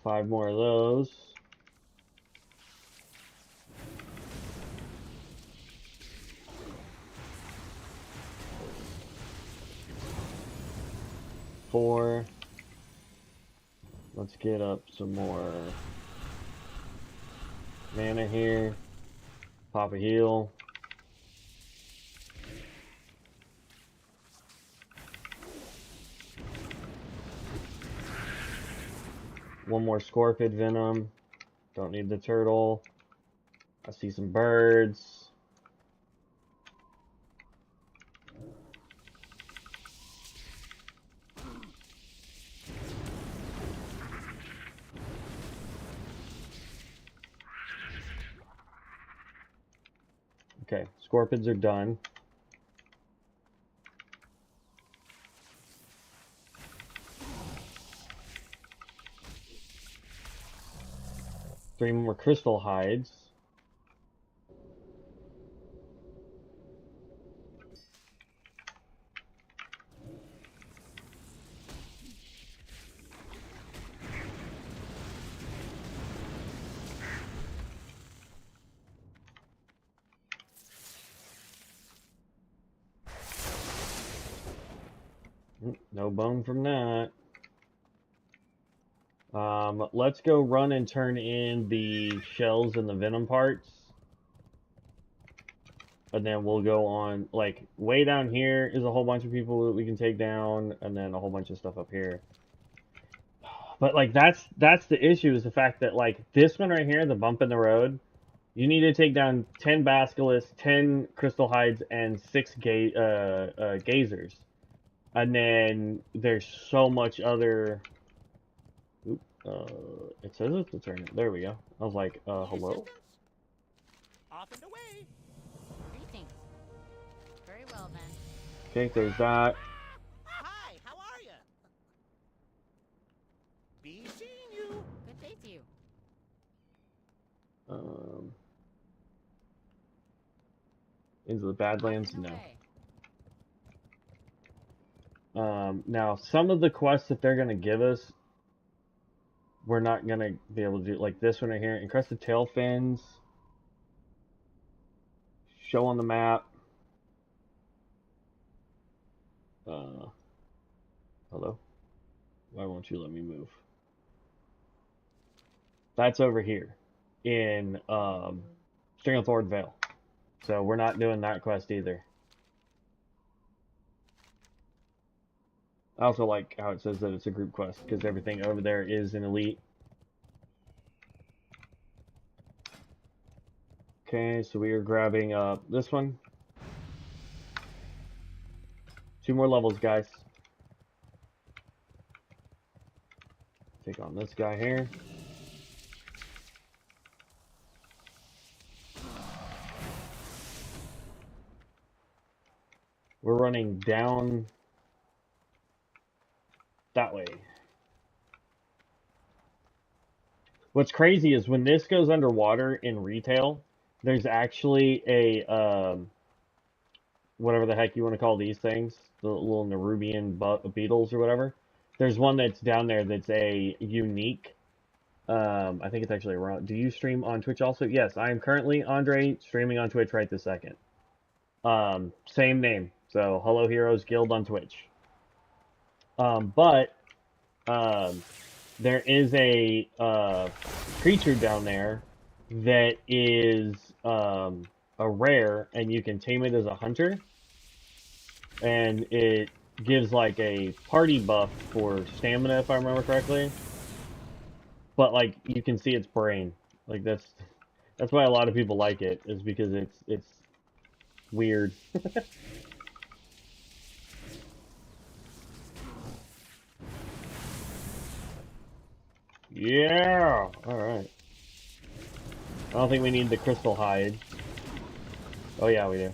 Five more of those. Four. Let's get up some more mana here. Pop a heal. One more Scorpid Venom. Don't need the turtle. I see some birds. Okay, Scorpids are done. Three more crystal hides. No bone from that. Let's go run and turn in the shells and the venom parts. And then we'll go on, like, way down here is a whole bunch of people that we can take down, and then a whole bunch of stuff up here. But, like, that's the issue, is the fact that, like, this one right here, the bump in the road, you need to take down 10 basilisks, 10 crystal hides, and 6 gazers. And then there's so much other... Oop, it says it's a turn. There we go. I was like, hello? Off and away. Greetings. Very well then. Okay, there's that. Hi, how are you? Be seeing you. Good day to you. Into the Badlands? Off and No. away. Now, some of the quests that they're going to give us, we're not going to be able to do, like this one right here. Encrusted tail fins. Show on the map. Hello? Why won't you let me move? That's over here in Stranglethorn Vale. So we're not doing that quest either. I also like how it says that it's a group quest, because everything over there is an elite. Okay, so we are grabbing this one. 2 more levels, guys. Take on this guy here. We're running down that way. What's crazy is when this goes underwater in retail, there's actually a whatever the heck you want to call these things, the little Nerubian beetles or whatever. There's one that's down there that's a unique. I think it's actually around. Do you stream on Twitch also? Yes, I am currently, Andre, streaming on Twitch right this second. Same name. So, Hello Heroes Guild on Twitch. But there is a creature down there that is a rare, and you can tame it as a hunter. And it gives like a party buff for stamina, if I remember correctly. But like you can see its brain. Like that's why a lot of people like it, is because it's weird. Yeah. All right. I don't think we need the crystal hide. Oh yeah, we do.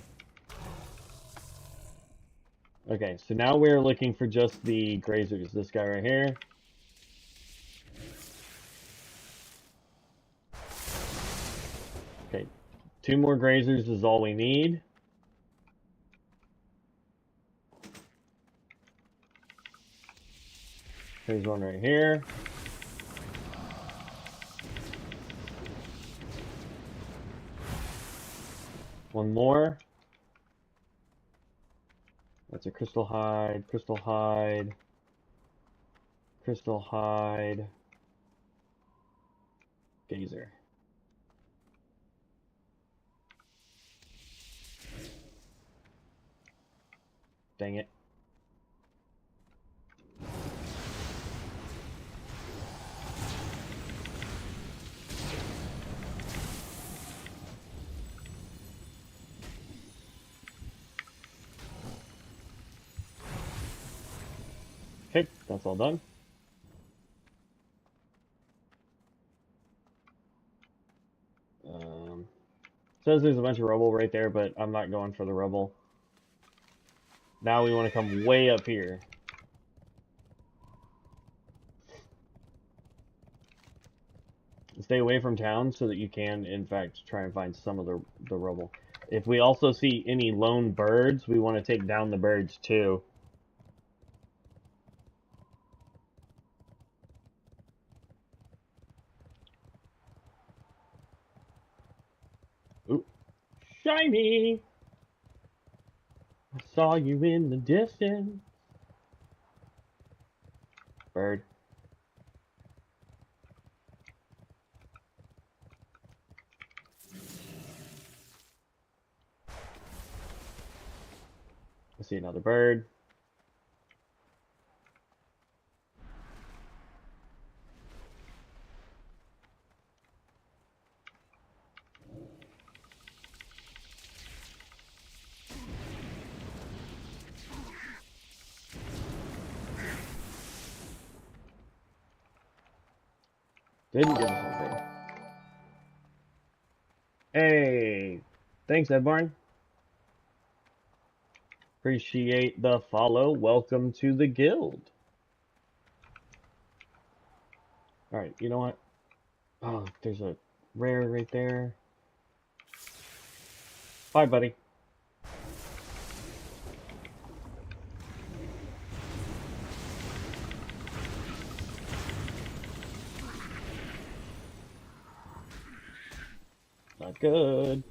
Okay, so now we're looking for just the grazers. This guy right here. Okay, 2 more grazers is all we need. There's one right here. One more. That's a crystal hide, crystal hide, crystal hide, gazer. Dang it. Okay, that's all done. Says there's a bunch of rubble right there, but I'm not going for the rubble. Now we want to come way up here. Stay away from town so that you can, in fact, try and find some of the rubble. If we also see any lone birds, we want to take down the birds too. Ooh. Shiny! I saw you in the distance. Bird. I see another bird. Didn't give us anything. Hey! Thanks, Edbarn. Appreciate the follow. Welcome to the guild. Alright, you know what? Oh, there's a rare right there. Bye, buddy. Not good.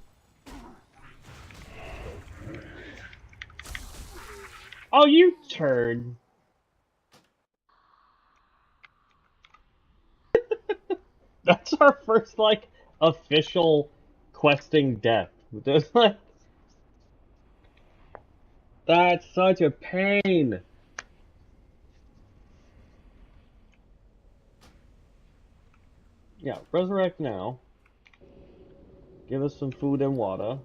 Oh, you turd. That's our first, like, official questing death. Just like, that's such a pain. Yeah, resurrect now. Give us some food and water.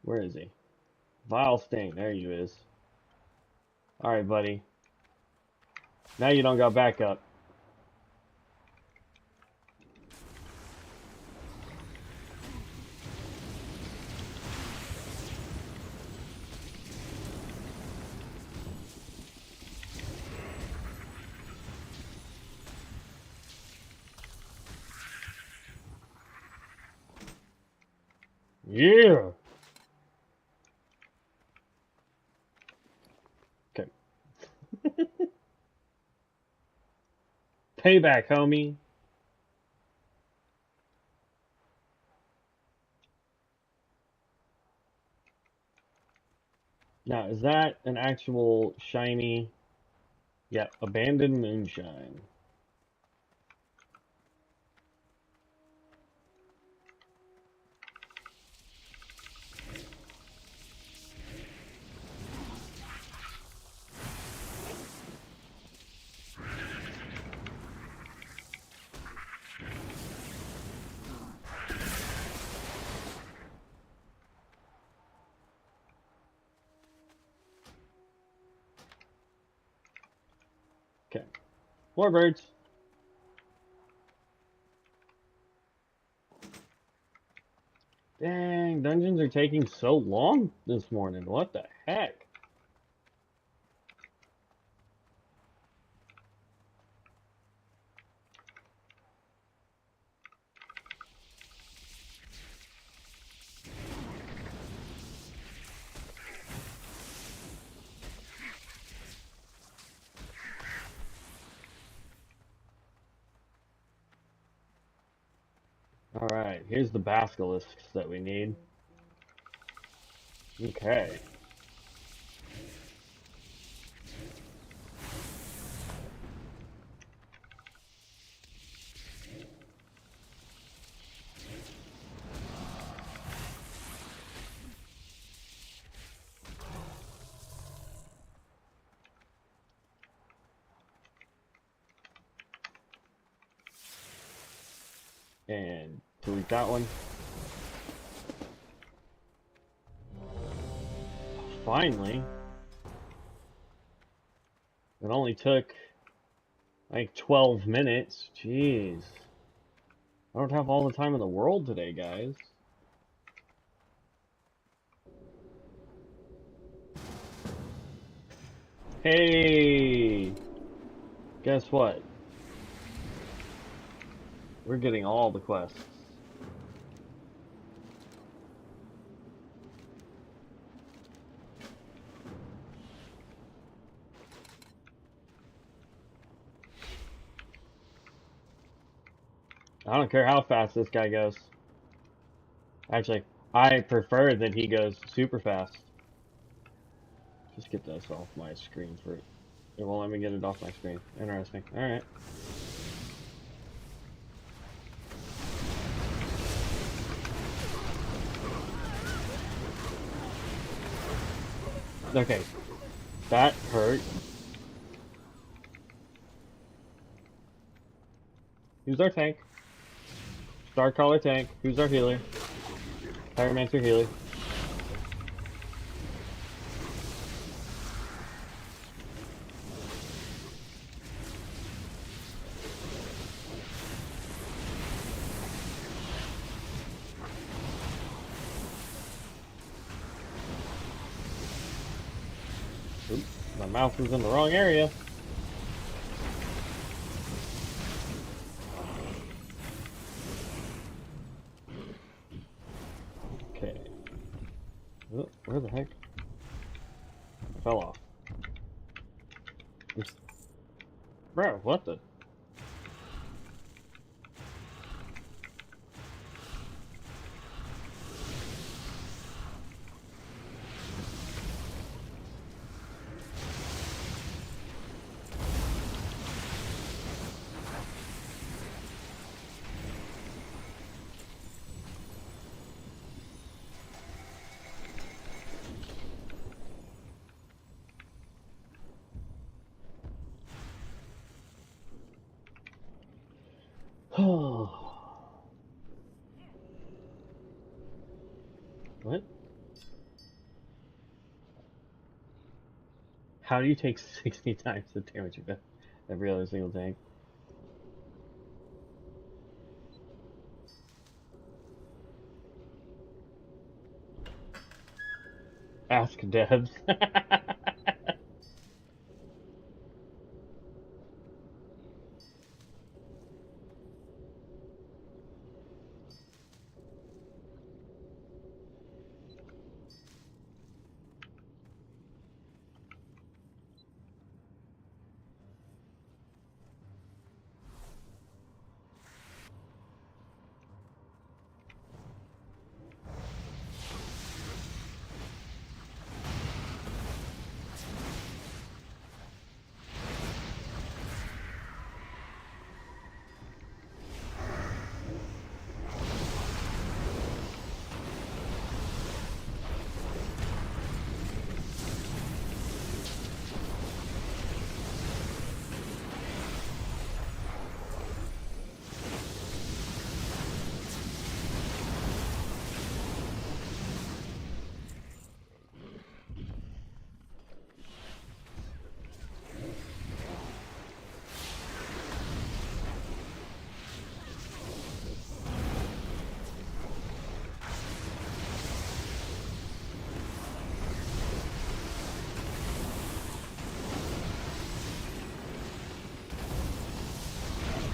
Where is he? Vile Sting, there you is. Alright, buddy. Now you don't got backup. Yeah! Okay. Payback, homie. Now, is that an actual shiny? Yeah, abandoned moonshine. Okay. More birds. Dang, dungeons are taking so long this morning. What the heck? Alright, here's the basilisks that we need. Okay. And delete that one. Finally. It only took like 12 minutes. Jeez. I don't have all the time in the world today, guys. Hey! Guess what? We're getting all the quests. I don't care how fast this guy goes. Actually, I prefer that he goes super fast. Just get this off my screen for it. It won't let me get it off my screen. Interesting. Alright. Okay. That hurt. Who's our tank? Starcaller tank. Who's our healer? Pyromancer healer. Oops, my mouse was in the wrong area. Okay. Oh, where the heck? I fell off. Bro, what the? What? How do you take 60 times the damage of every other single tank? Ask devs.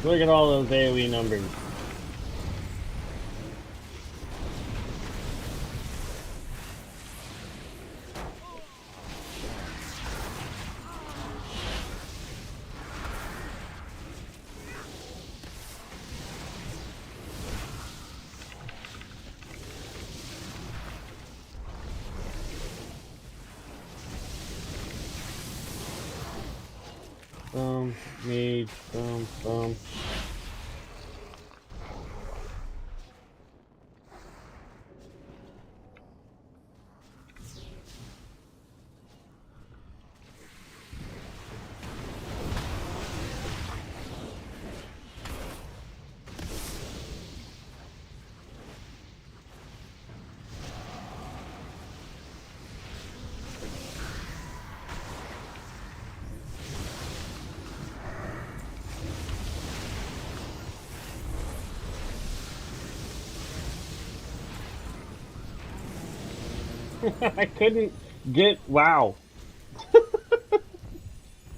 Look at all those AoE numbers. Mage, boom. I couldn't get... Wow.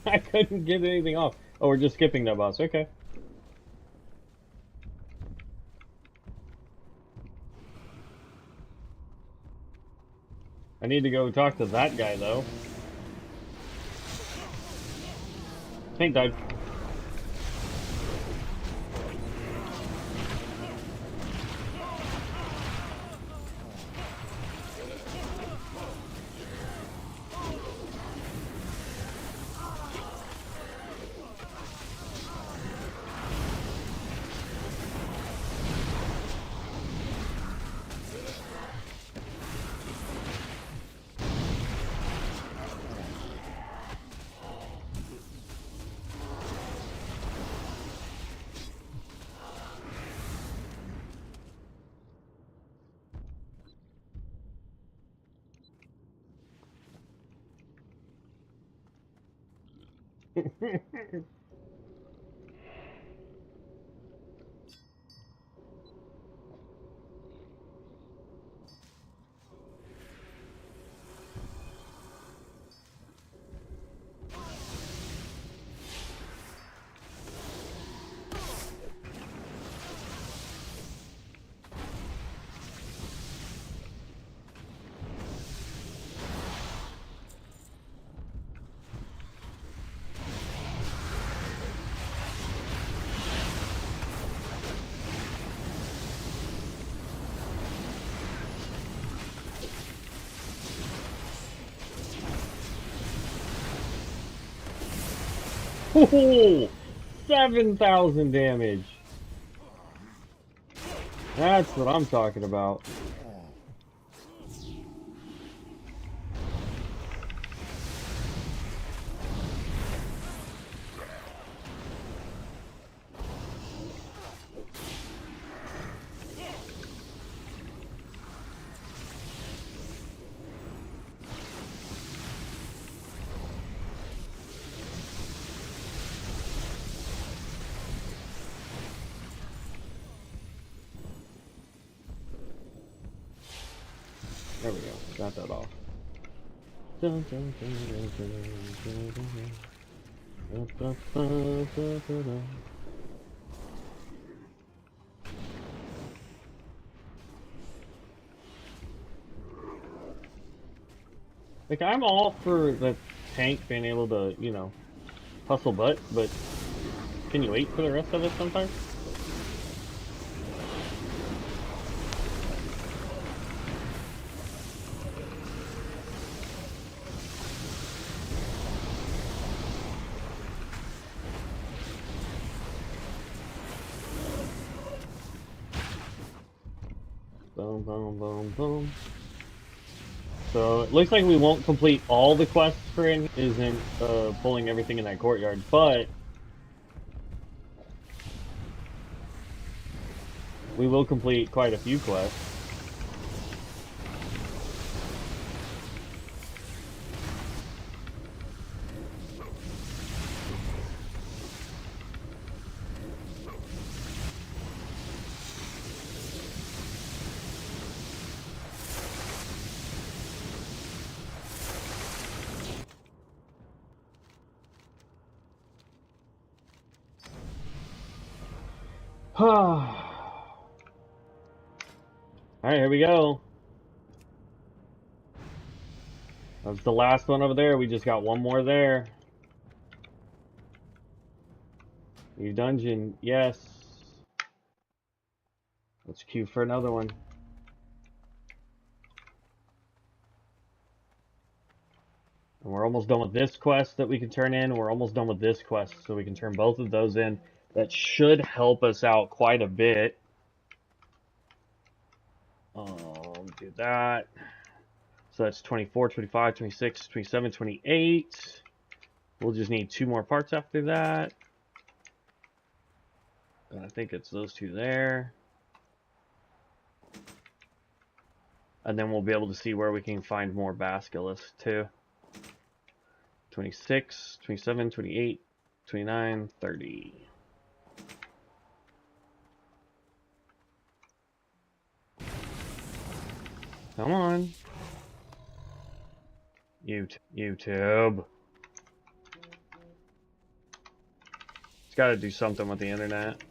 I couldn't get anything off. Oh, we're just skipping that boss. Okay. I need to go talk to that guy, though. Tank died. Ooh, 7,000 damage. That's what I'm talking about. There we go. Got that off. Like, I'm all for the tank being able to, you know, hustle butt, but can you wait for the rest of it sometimes? Boom, boom, boom, boom. So it looks like we won't complete all the quests for it, isn't pulling everything in that courtyard, but we will complete quite a few quests. Alright, here we go. That's the last one over there. We just got one more there. New dungeon, yes. Let's queue for another one. And we're almost done with this quest that we can turn in. We're almost done with this quest, so we can turn both of those in. That should help us out quite a bit. Do that. So that's 24, 25, 26, 27, 28. We'll just need 2 more parts after that. And I think it's those 2 there. And then we'll be able to see where we can find more basilisks too. 26, 27, 28, 29, 30. Come on. YouTube. It's got to do something with the internet.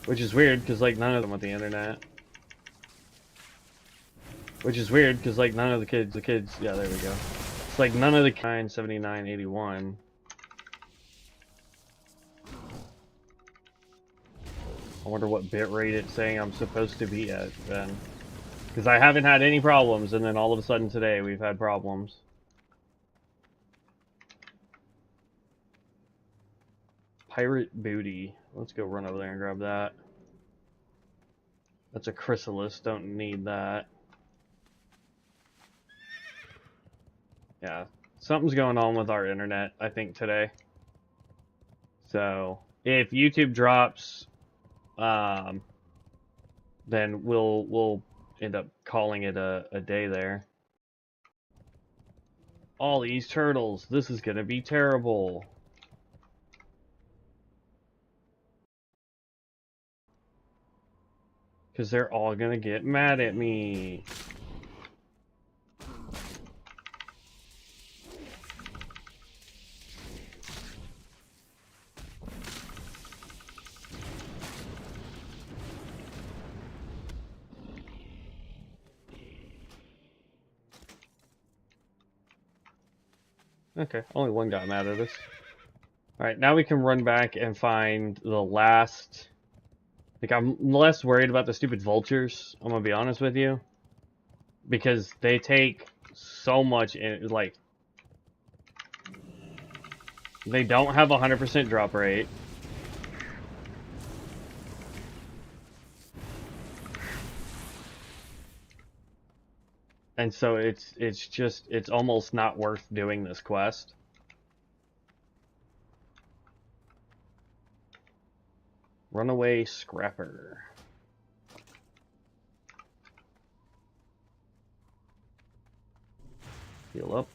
Which is weird, because, like, none of them with the internet. Which is weird, because, like, none of the kids, yeah, there we go. It's like none of the 979, 81. I wonder what bitrate it's saying I'm supposed to be at, then. Because I haven't had any problems, and then all of a sudden today we've had problems. Pirate booty. Let's go run over there and grab that. That's a chrysalis, don't need that. Yeah, something's going on with our internet, I think, today. So, if YouTube drops, then we'll end up calling it a day there. All these turtles, this is gonna be terrible. Because they're all gonna get mad at me. Okay, only one got mad at us. Alright, now we can run back and find the last... Like, I'm less worried about the stupid vultures, I'm gonna be honest with you. Because they take so much in, like... They don't have a 100% drop rate. And so it's almost not worth doing this quest. Runaway Scrapper. Heal up.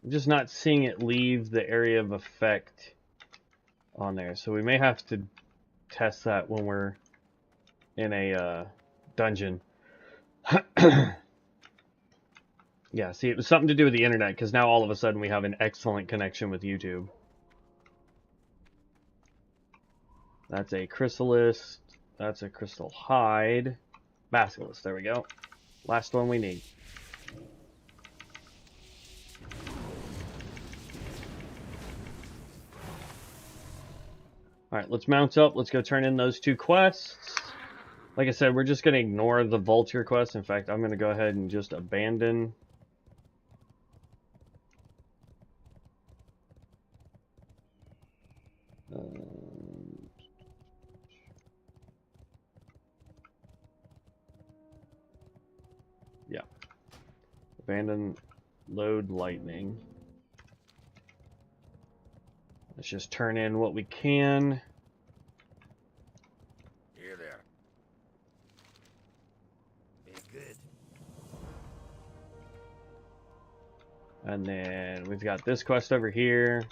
I'm just not seeing it leave the area of effect on there, so we may have to test that when we're in a dungeon. Yeah, see, it was something to do with the internet, because now all of a sudden we have an excellent connection with YouTube. That's a chrysalis. That's a crystal hide. Basilisk, there we go. Last one we need. Alright, let's mount up. Let's go turn in those 2 quests. Like I said, we're just going to ignore the vulture quest. In fact, I'm going to go ahead and just abandon. Yeah. Abandon load lightning. Let's just turn in what we can. Here there. Be good. And then we've got this quest over here.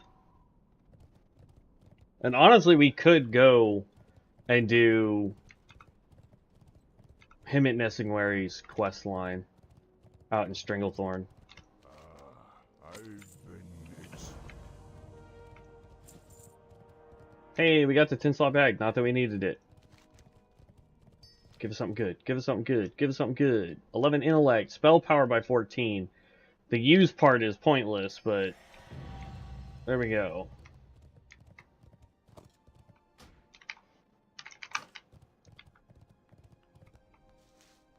And honestly, we could go and do him at Nessingwary's quest line out in Stranglethorn. I've been Hey, we got the 10 slot bag. Not that we needed it. Give us something good. Give us something good. Give us something good. 11 intellect. Spell power by 14. The use part is pointless, but there we go.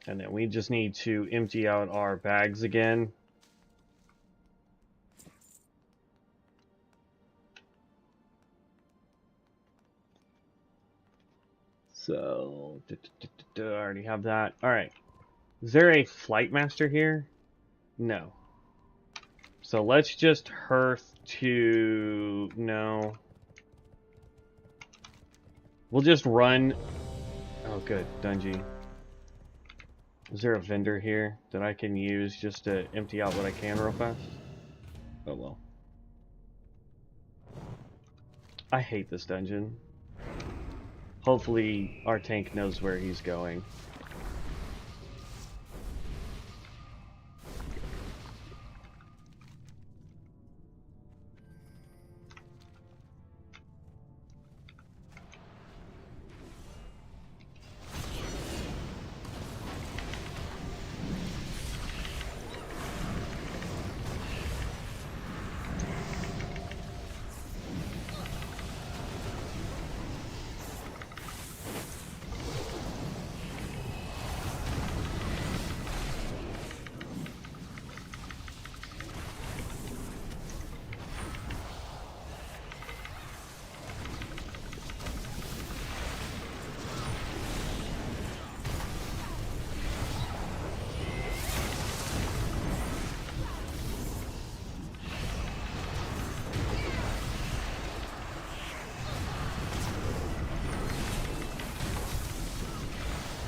And then we just need to empty out our bags again. So, I already have that. Alright. Is there a flight master here? No. So let's just hearth to... No. We'll just run... Oh, good. Dungy. Is there a vendor here that I can use just to empty out what I can real fast? Oh well. I hate this dungeon. Hopefully our tank knows where he's going.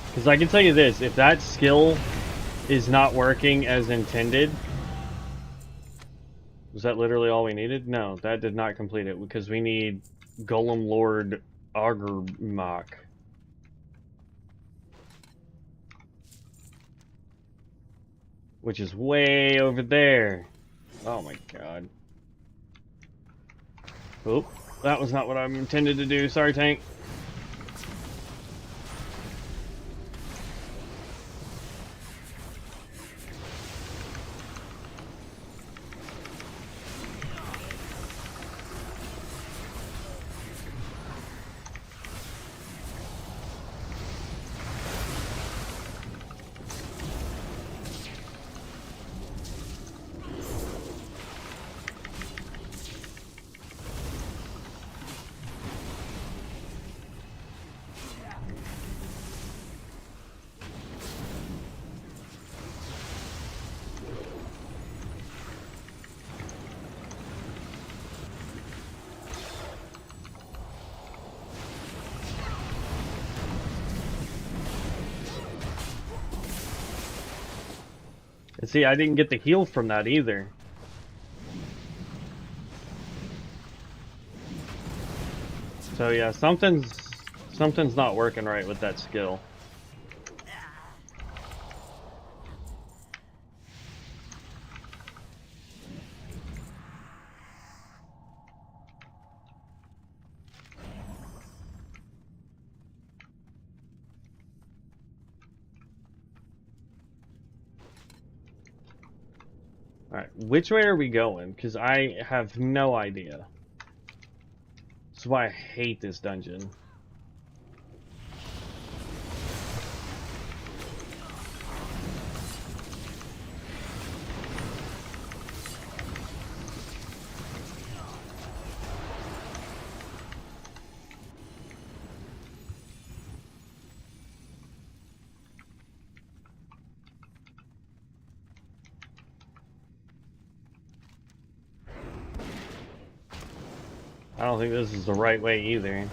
Because I can tell you this, if that skill is not working as intended... Was that literally all we needed? No, that did not complete it, because we need Golem Lord Augermach. Which is way over there. Oh my god. Oop, that was not what I intended to do. Sorry, tank. And see, I didn't get the heal from that either. So yeah, something's not working right with that skill. Alright, which way are we going? Because I have no idea. That's why I hate this dungeon. I don't think this is the right way either.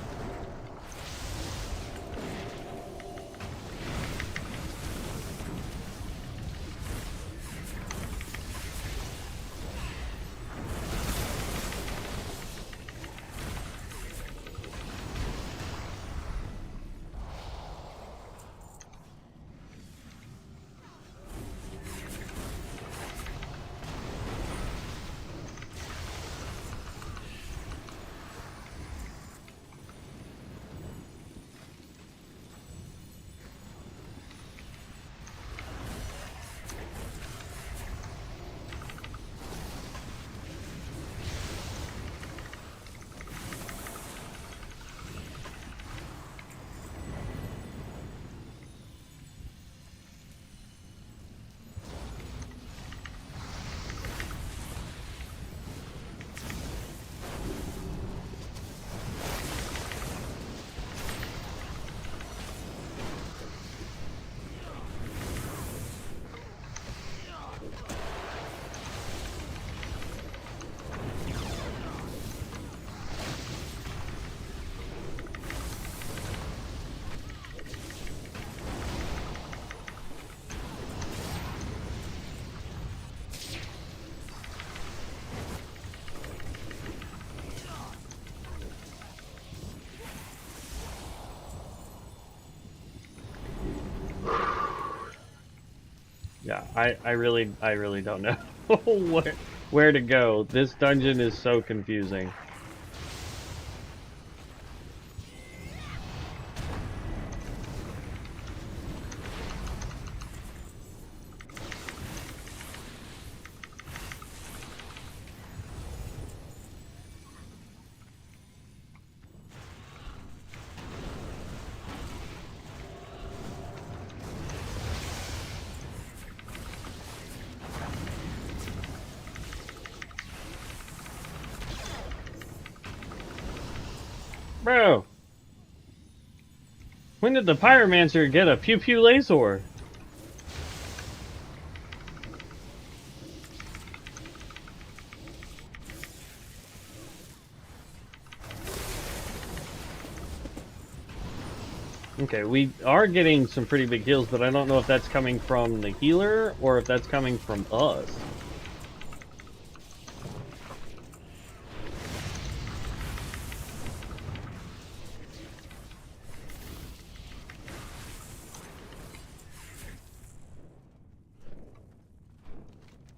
Yeah, I really don't know where to go. This dungeon is so confusing. Bro, when did the pyromancer get a pew pew laser? Okay, we are getting some pretty big heals, but I don't know if that's coming from the healer or if that's coming from us.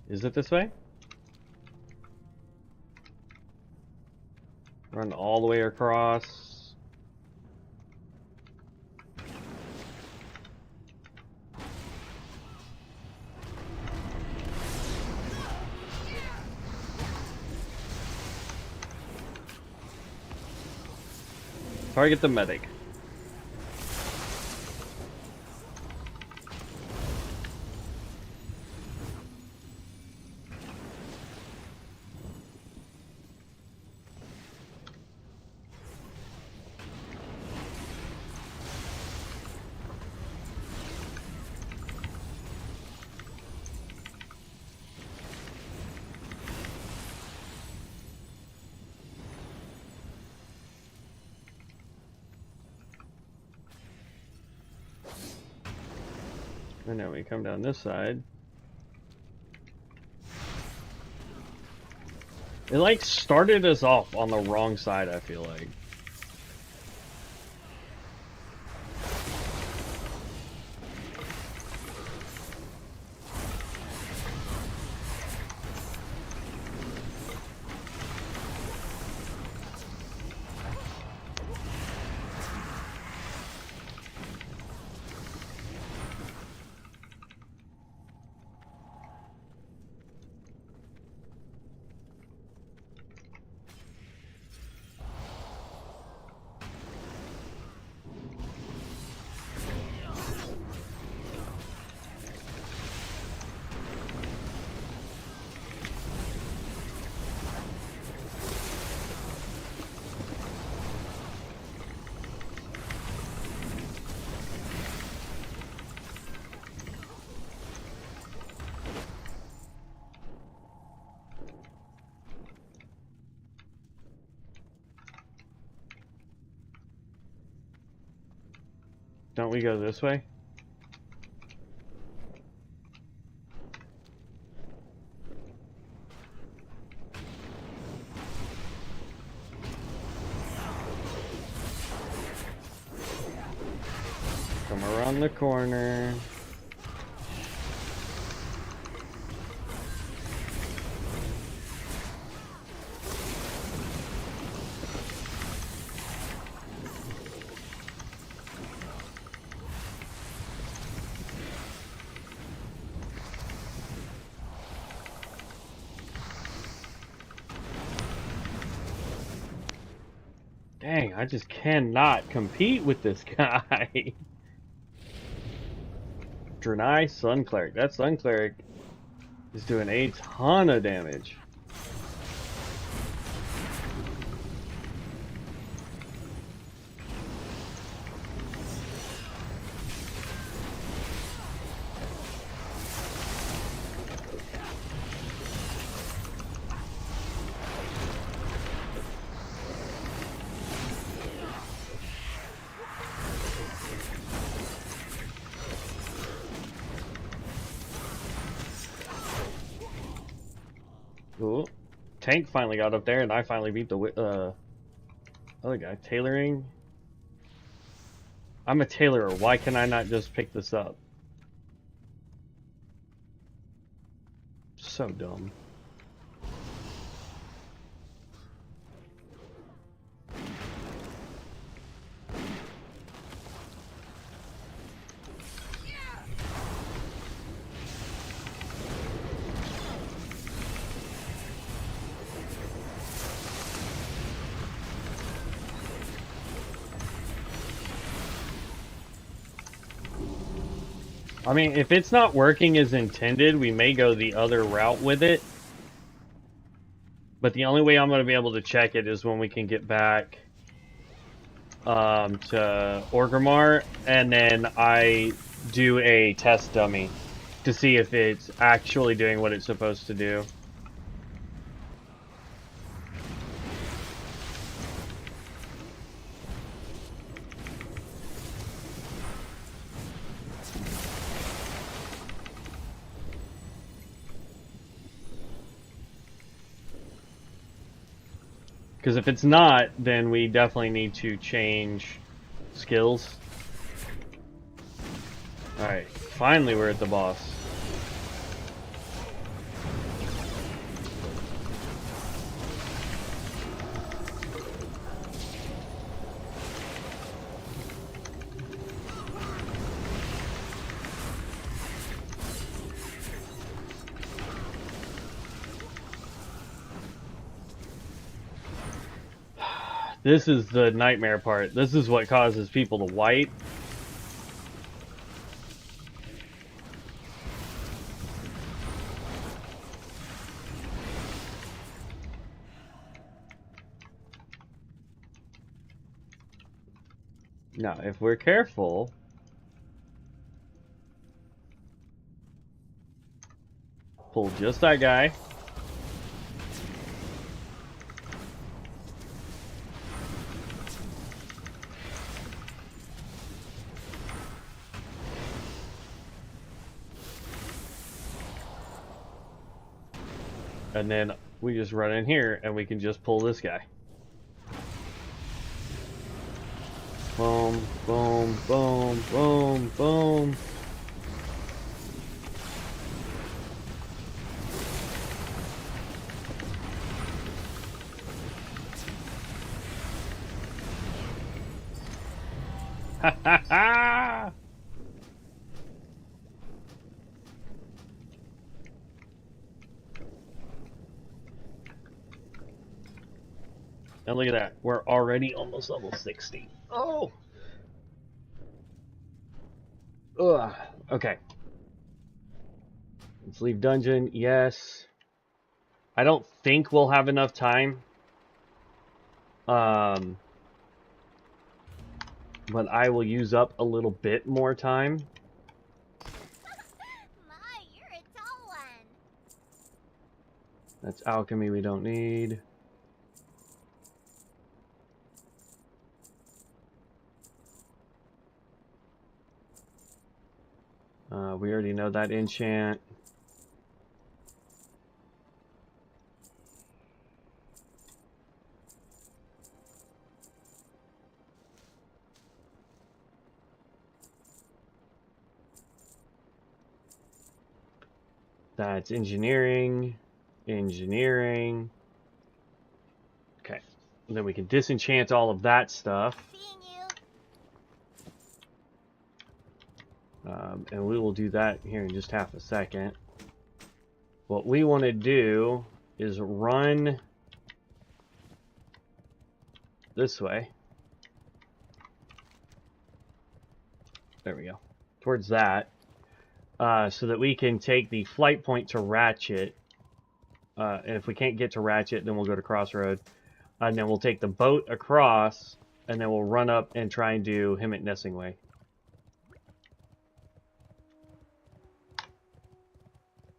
Is it this way? Run all the way across. Target the medic. And now we come down this side. It like started us off on the wrong side, I feel like. Don't we go this way? Come around the corner. Dang, I just cannot compete with this guy. Draenei Sun Cleric. That Sun Cleric is doing a ton of damage. Ooh. Tank finally got up there, and I finally beat the other guy. Tailoring. I'm a tailorer. Why can I not just pick this up? So dumb. I mean, if it's not working as intended, we may go the other route with it. But the only way I'm going to be able to check it is when we can get back to Orgrimmar, and then I do a test dummy to see if it's actually doing what it's supposed to do. Because if it's not, then we definitely need to change skills. Alright, finally we're at the boss. This is the nightmare part. This is what causes people to wipe. Now, if we're careful, pull just that guy. And then we just run in here and we can just pull this guy. Boom, boom, boom, boom, boom. Ha ha ha! And look at that. We're already almost level 60. Oh! Ugh. Okay. Let's leave dungeon. Yes. I don't think we'll have enough time. But I will use up a little bit more time. My, you're a tall one. That's alchemy we don't need. We already know that enchant. That's engineering, engineering. Okay, and then we can disenchant all of that stuff. Seeing you. And we will do that here in just half a second. What we want to do is run this way. There we go. Towards that. So that we can take the flight point to Ratchet. And if we can't get to Ratchet, then we'll go to Crossroad. And then we'll take the boat across, and then we'll run up and try and do Hemmet Nessingway.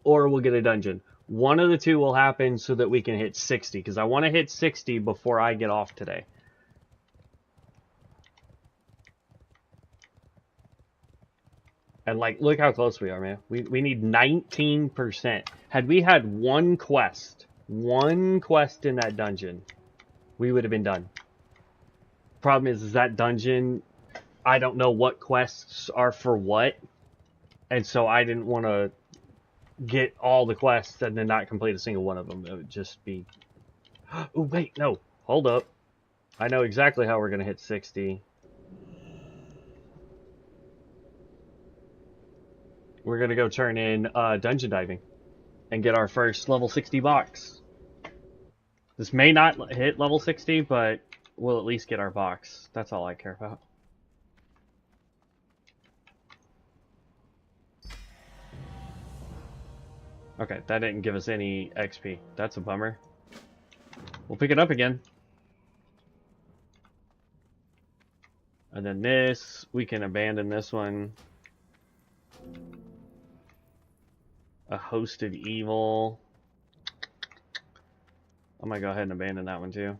Or we'll get a dungeon. One of the two will happen so that we can hit 60, because I want to hit 60 before I get off today. And, like, look how close we are, man. We need 19%. Had we had one quest in that dungeon, we would have been done. Problem is that dungeon, I don't know what quests are for what. And so I didn't want to get all the quests and then not complete a single one of them. It would just be... Oh, wait, no. Hold up. I know exactly how we're going to hit 60. We're going to go turn in dungeon diving and get our first level 60 box. This may not hit level 60, but we'll at least get our box. That's all I care about. Okay, that didn't give us any XP. That's a bummer. We'll pick it up again. And then this, we can abandon this one. A hosted evil. I might go ahead and abandon that one too.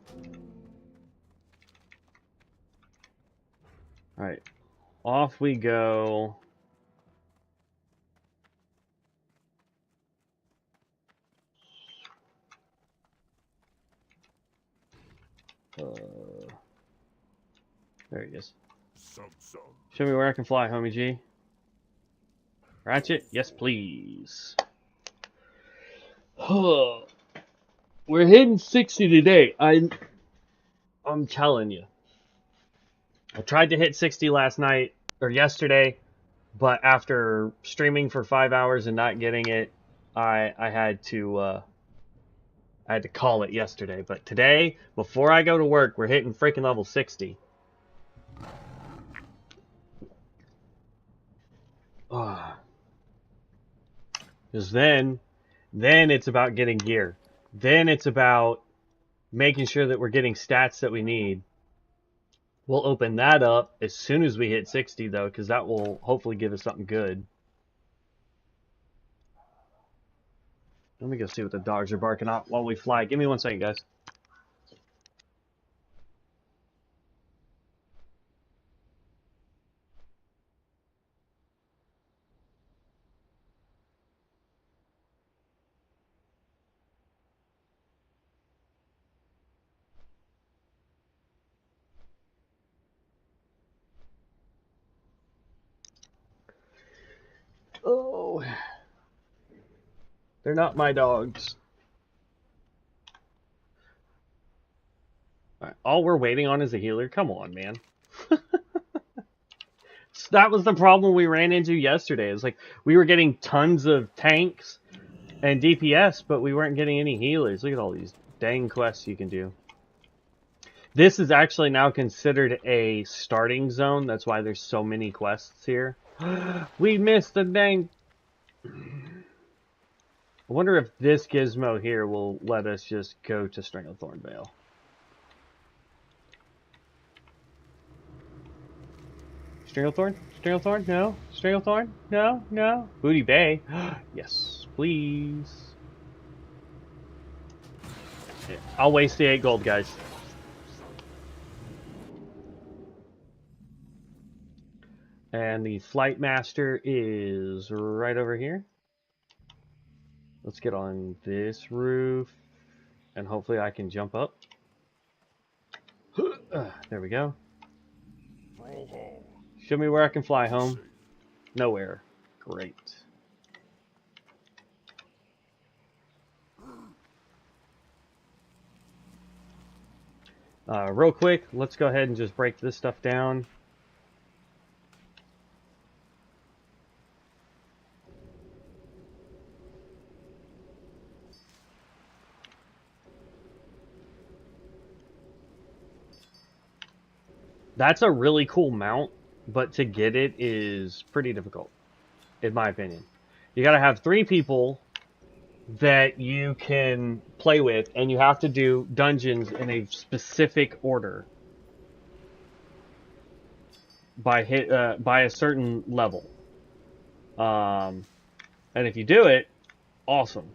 Alright. Off we go. There he is. Show me where I can fly, homie G. Ratchet? Yes, please. We're hitting 60 today. I'm telling you. I tried to hit 60 last night, or yesterday, but after streaming for 5 hours and not getting it, I had to call it yesterday. But today, before I go to work, we're hitting freaking level 60. Because then it's about getting gear. Then it's about making sure that we're getting stats that we need. We'll open that up as soon as we hit 60, though, because that will hopefully give us something good. Let me go see what the dogs are barking out while we fly. Give me 1 second, guys. Oh, they're not my dogs. All we're waiting on is a healer. Come on, man. That was the problem we ran into yesterday. It's like we were getting tons of tanks and DPS, but we weren't getting any healers. Look at all these dang quests you can do. This is actually now considered a starting zone. That's why there's so many quests here. We missed the dang... I wonder if this gizmo here will let us just go to Stranglethorn Vale. Stranglethorn? Stranglethorn? No. Stranglethorn? No. No. Booty Bay? Yes, please. Yeah, I'll waste the 8 gold, guys. And the Flight Master is right over here. Let's get on this roof. And hopefully I can jump up. There we go. Show me where I can fly home. Nowhere. Great. Real quick, let's go ahead and just break this stuff down. That's a really cool mount, but to get it is pretty difficult, in my opinion. You gotta have 3 people that you can play with, and you have to do dungeons in a specific order by a certain level. And if you do it, awesome.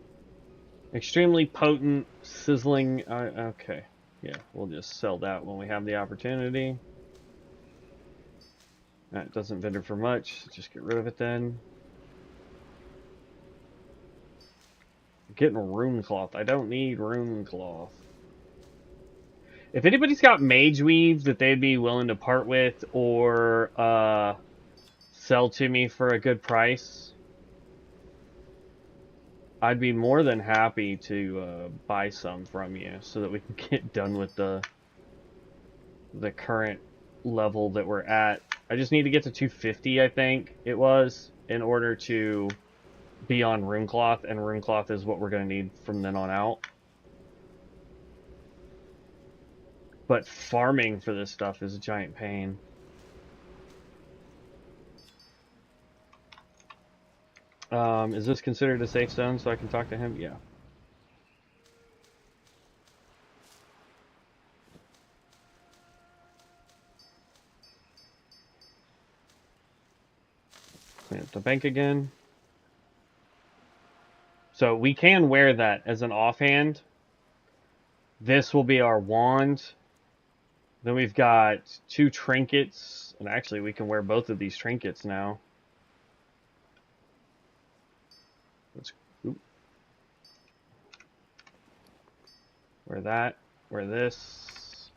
Extremely potent, sizzling. Okay, yeah, we'll just sell that when we have the opportunity. That doesn't vendor for much. Just get rid of it then. Getting rune cloth. I don't need rune cloth. If anybody's got mage weave that they'd be willing to part with or sell to me for a good price, I'd be more than happy to buy some from you so that we can get done with the current level that we're at. I just need to get to 250, I think it was, in order to be on Runecloth, and Runecloth is what we're going to need from then on out. But farming for this stuff is a giant pain. Is this considered a safe zone so I can talk to him? Yeah. Clean up the bank again. So we can wear that as an offhand. This will be our wand. Then we've got 2 trinkets. And actually, we can wear both of these trinkets now. Let's wear that. Wear this.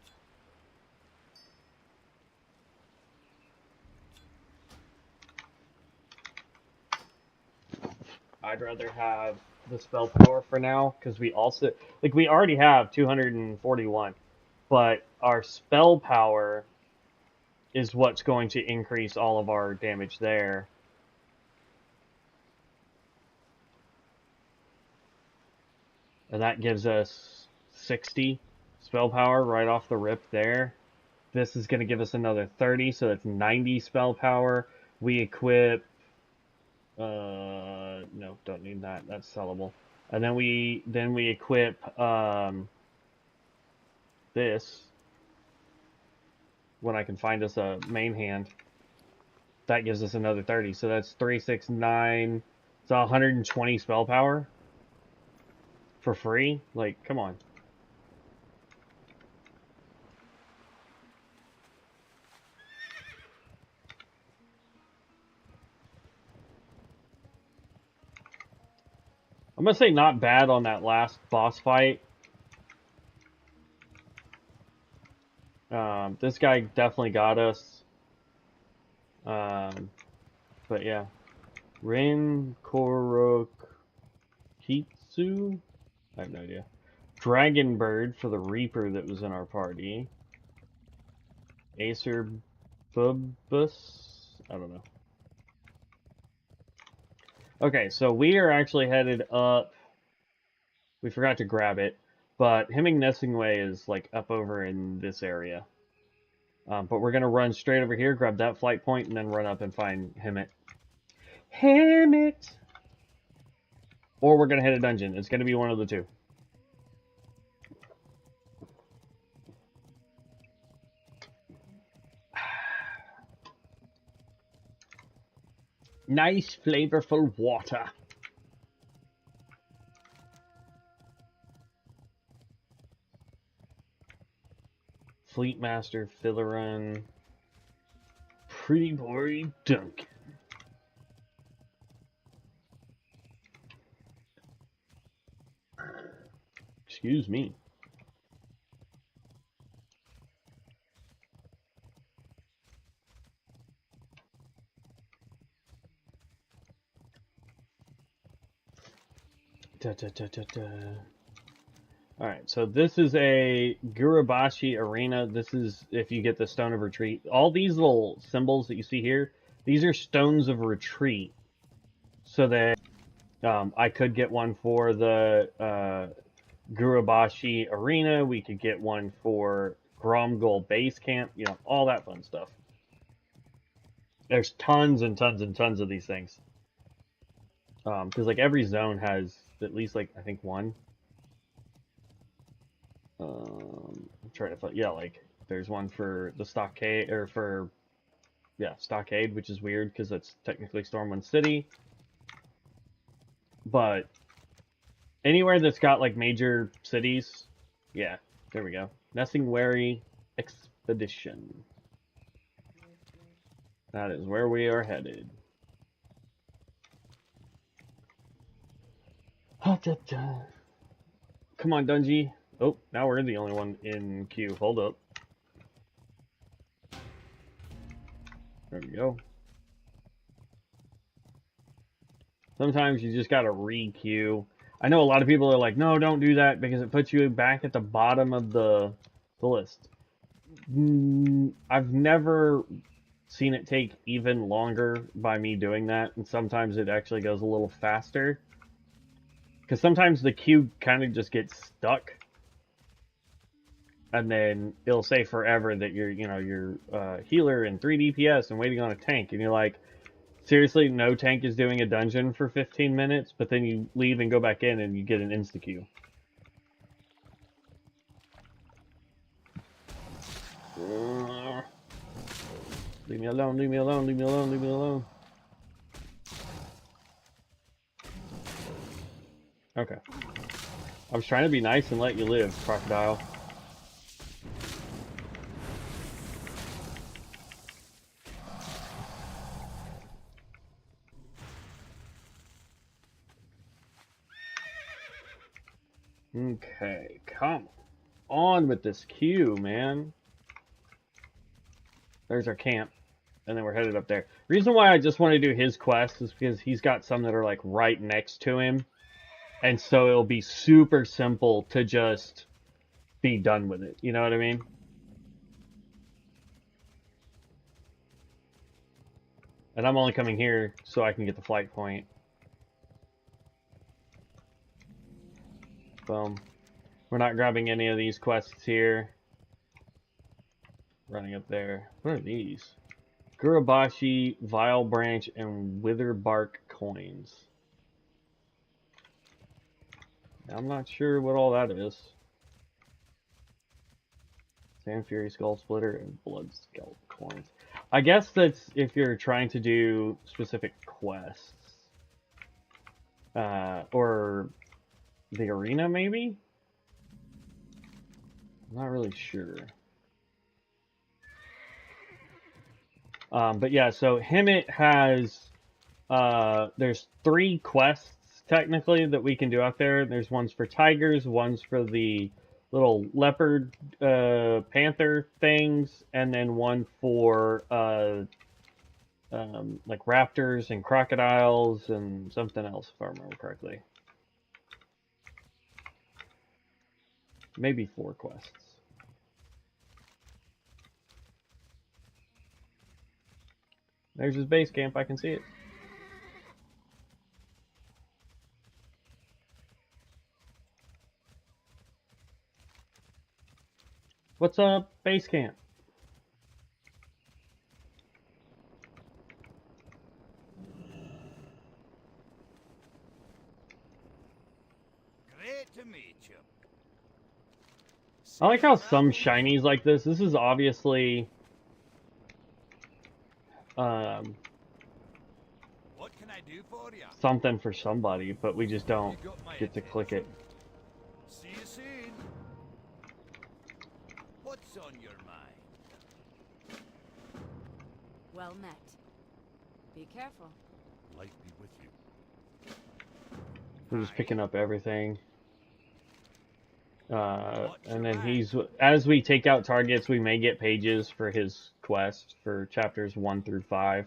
I'd rather have the spell power for now, because we also, like, we already have 241, but our spell power is what's going to increase all of our damage there. And that gives us 60 spell power right off the rip there. This is going to give us another 30, so that's 90 spell power. We equip... no, don't need that. That's sellable. And then we equip this when I can find us a main hand. That gives us another 30. So that's 369. It's 120 spell power for free. Like, come on. I'm gonna say not bad on that last boss fight. This guy definitely got us. But yeah. Rin Korok Kitsu? I have no idea. Dragon Bird for the Reaper that was in our party. Acer Bubus? I don't know. Okay, so we are actually headed up. We forgot to grab it, but Hemming Nessingway is like up over in this area. But we're gonna run straight over here, grab that flight point, and then run up and find Hemmet. Hemmet! Or we're gonna hit a dungeon. It's gonna be one of the two. Nice, flavorful water. Fleetmaster, Fillarin, Pretty Boy Duncan. Excuse me. Alright, so this is a Gurubashi arena. This is if you get the Stone of Retreat. All these little symbols that you see here, these are Stones of Retreat. So that I could get one for the Gurubashi arena. We could get one for Gromgol Base Camp. You know, all that fun stuff. There's tons and tons and tons of these things. Because like every zone has at least like I think one. I'm trying to find, yeah, like there's one for the Stockade, or for, yeah, Stockade, which is weird because that's technically Stormwind City. But anywhere that's got like major cities, yeah, there we go. Nessingwary Expedition. That is where we are headed. Come on, Dungy. Oh, now we're the only one in queue. Hold up. There we go. Sometimes you just gotta re-queue. I know a lot of people are like, no, don't do that because it puts you back at the bottom of the list. I've never seen it take even longer by me doing that, and sometimes it actually goes a little faster. Because sometimes the queue kind of just gets stuck, and then it'll say forever that you're healer and 3 DPS and waiting on a tank, and you're like, seriously, no tank is doing a dungeon for 15 minutes, but then you leave and go back in and you get an insta queue. Leave me alone, leave me alone, leave me alone, leave me alone. Okay. I was trying to be nice and let you live, crocodile. Okay, come on with this queue, man. There's our camp, and then we're headed up there. Reason why I just want to do his quest is because he's got some that are like right next to him, and so it'll be super simple to just be done with it. You know what I mean? And I'm only coming here so I can get the flight point. Boom. We're not grabbing any of these quests here. Running up there. What are these? Gurabashi, Vile Branch, and Wither Bark coins. I'm not sure what all that is. Sand Fury, Skull Splitter, and Blood Scalp coins. I guess that's if you're trying to do specific quests. Or the arena, maybe? I'm not really sure. But yeah, so Hemet has, there's 3 quests technically that we can do out there. There's ones for tigers, ones for the little leopard, panther things, and then one for, like raptors and crocodiles and something else, if I remember correctly. Maybe 4 quests. There's his base camp, I can see it. What's up, base camp? Great to meet you. I like how some shinies like this is obviously What can I do for you? something for somebody, but we just don't You got my get to click it. See you soon. What's on your mind? Well met. Be careful. Light be with you. We're just picking up everything. And then as we take out targets, we may get pages for his quest for chapters 1 through 5.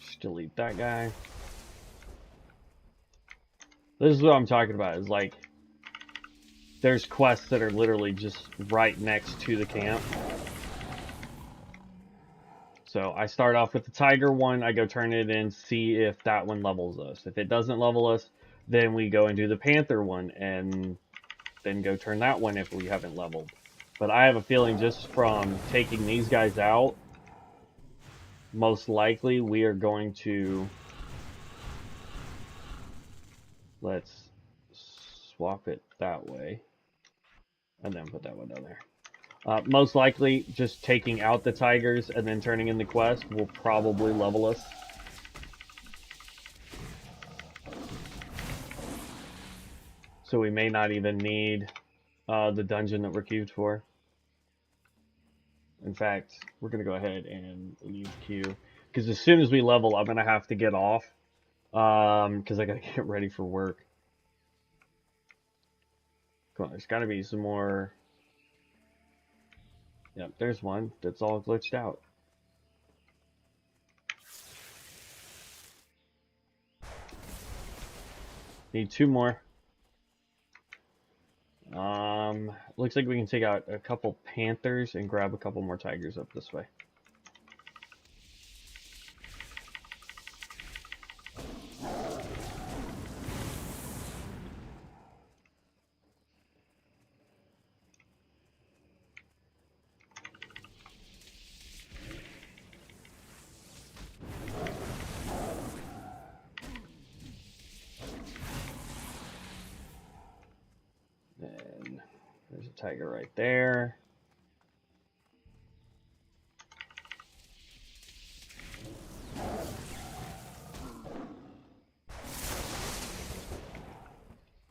Just delete that guy. This is what I'm talking about, is like, there's quests that are literally just right next to the camp. So I start off with the tiger one, I go turn it in, see if that one levels us. If it doesn't level us, then we go and do the panther one, and then go turn that one if we haven't leveled. But I have a feeling just from taking these guys out, most likely we are going to... Let's swap it that way. And then put that one down there. Most likely, just taking out the tigers and then turning in the quest will probably level us. So we may not even need the dungeon that we're queued for. In fact, we're going to go ahead and leave queue. Because as soon as we level, I'm going to have to get off. Because I got to get ready for work. Come on, there's got to be some more... Yep, there's one that's all glitched out. Need 2 more. Looks like we can take out a couple panthers and grab a couple more tigers up this way. And there's a tiger right there.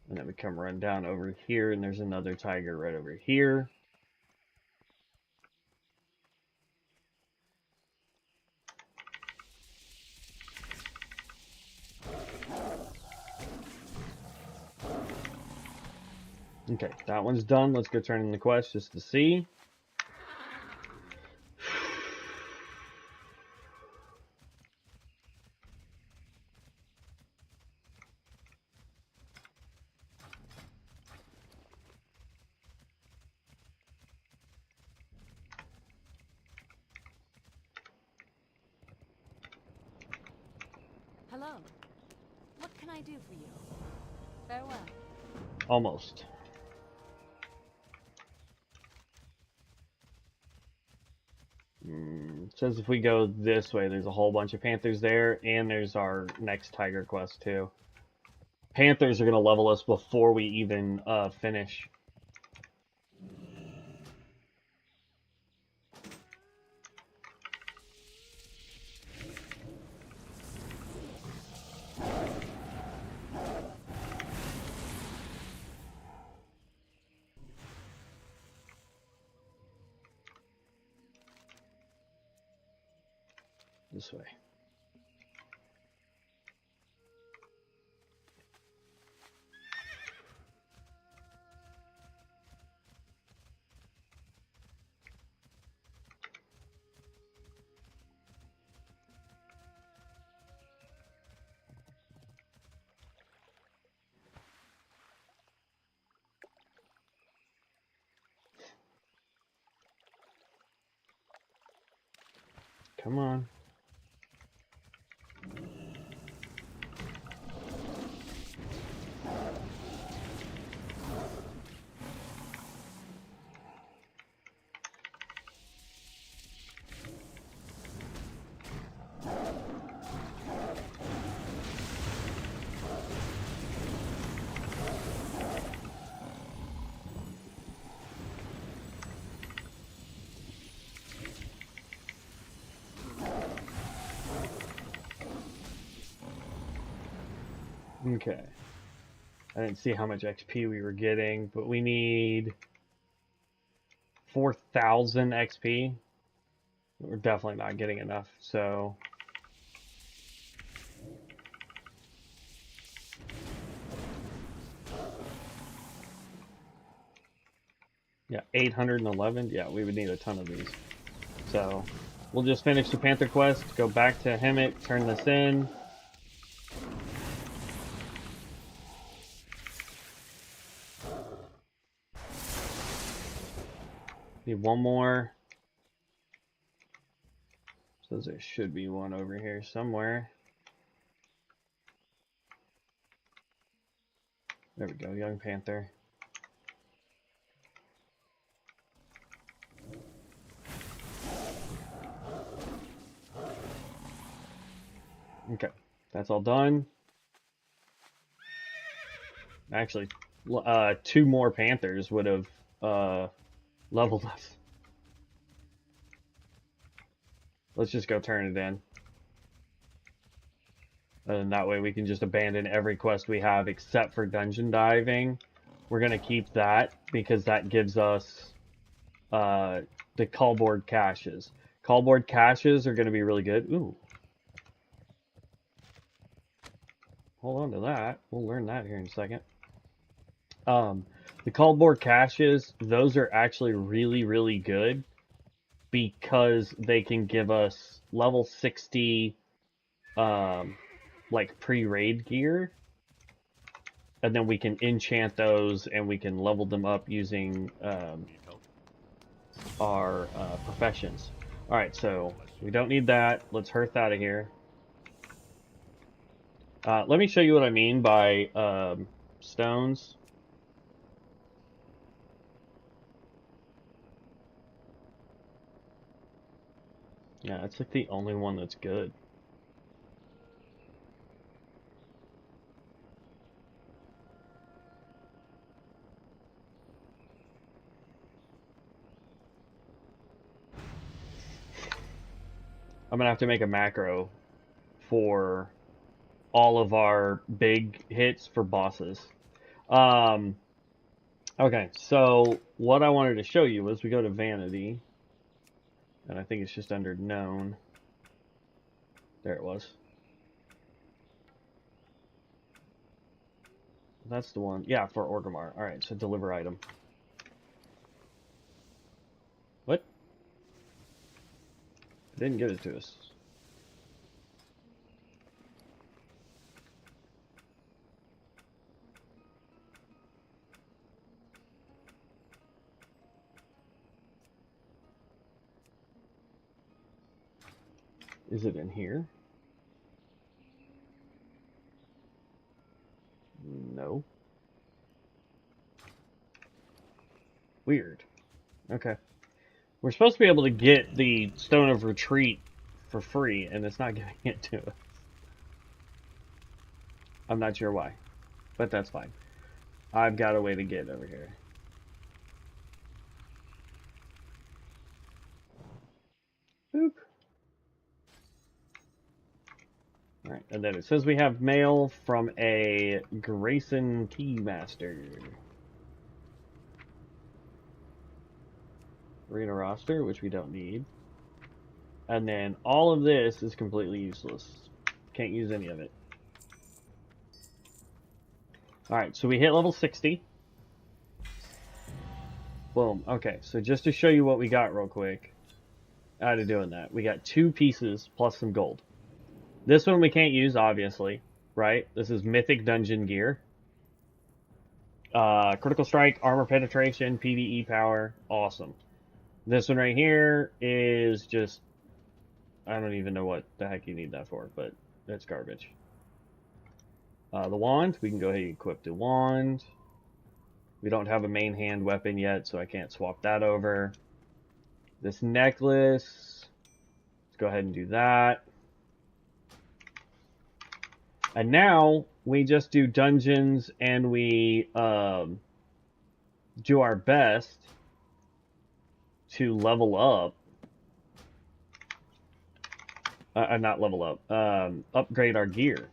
And then we come run down over here, and there's another tiger right over here. Okay, that one's done. Let's go turn in the quest just to see. Hello. What can I do for you? Farewell. Almost. It says if we go this way, there's a whole bunch of panthers there, and there's our next tiger quest too. Panthers are going to level us before we even finish. This way. Come on. Okay. I didn't see how much XP we were getting, but we need 4,000 XP. We're definitely not getting enough, so... Yeah, 811. Yeah, we would need a ton of these. So, we'll just finish the Panther quest, go back to Hemet, turn this in. Need one more. So there should be one over here somewhere. There we go, young panther. Okay, that's all done. Actually, 2 more panthers would have leveled us. Let's just go turn it in. And that way we can just abandon every quest we have except for dungeon diving. We're going to keep that because that gives us the callboard caches. Callboard caches are going to be really good. Ooh. Hold on to that. We'll learn that here in a second. The callboard caches, those are actually really, really good because they can give us level 60 like pre-raid gear, and then we can enchant those and we can level them up using our professions. Alright, so we don't need that. Let's hearth out of here. Let me show you what I mean by stones. Yeah, it's like the only one that's good. I'm gonna have to make a macro for all of our big hits for bosses. Okay, so what I wanted to show you was we go to Vanity, and I think it's just under Known. There it was. That's the one. Yeah, for Orgrimmar. Alright, so deliver item. What? It didn't give it to us. Is it in here? No. Weird. Okay. We're supposed to be able to get the Stone of Retreat for free, and it's not giving it to us. I'm not sure why, but that's fine. I've got a way to get over here. Boop. Alright, and then it says we have mail from a Grayson Keymaster. Arena roster, which we don't need. And then all of this is completely useless. Can't use any of it. Alright, so we hit level 60. Boom. Okay, so just to show you what we got real quick out of doing that. We got 2 pieces plus some gold. This one we can't use, obviously, right? This is Mythic Dungeon Gear. Critical Strike, Armor Penetration, PvE Power. Awesome. This one right here is just... I don't even know what the heck you need that for, but that's garbage. The wand, we can go ahead and equip the wand. We don't have a main hand weapon yet, so I can't swap that over. This necklace, let's go ahead and do that. And now we just do dungeons and we do our best to level up. Not level up. Upgrade our gear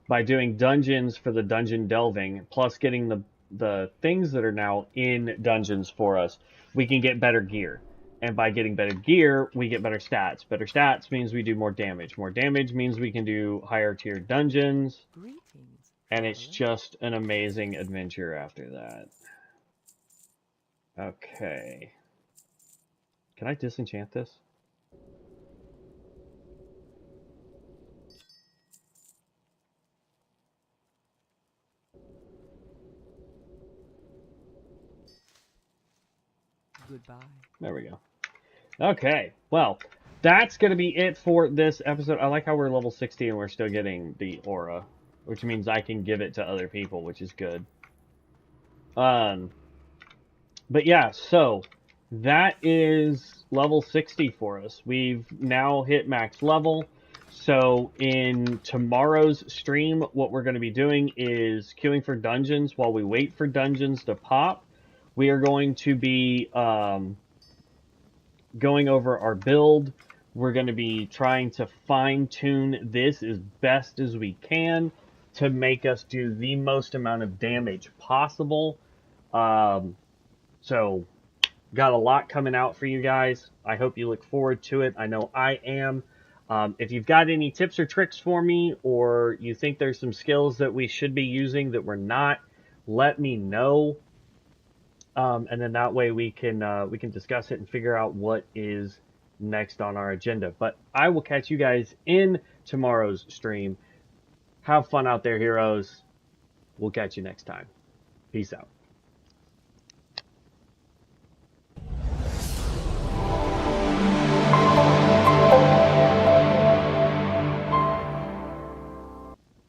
by doing dungeons for the dungeon delving, plus getting the things that are now in dungeons for us. We can get better gear. And by getting better gear, we get better stats. Better stats means we do more damage. More damage means we can do higher tier dungeons. Greetings, And it's just an amazing adventure after that. Okay. Can I disenchant this? Goodbye. There we go. Okay, well, that's going to be it for this episode. I like how we're level 60 and we're still getting the aura, which means I can give it to other people, which is good. But yeah, so that is level 60 for us. We've now hit max level. So in tomorrow's stream, what we're going to be doing is queuing for dungeons while we wait for dungeons to pop. We are going to be going over our build. We're going to be trying to fine-tune this as best as we can to make us do the most amount of damage possible. So, got a lot coming out for you guys. I hope you look forward to it. I know I am. If you've got any tips or tricks for me, or you think there's some skills that we should be using that we're not, let me know. And then that way we can discuss it and figure out what is next on our agenda. But I will catch you guys in tomorrow's stream. Have fun out there, heroes. We'll catch you next time. Peace out.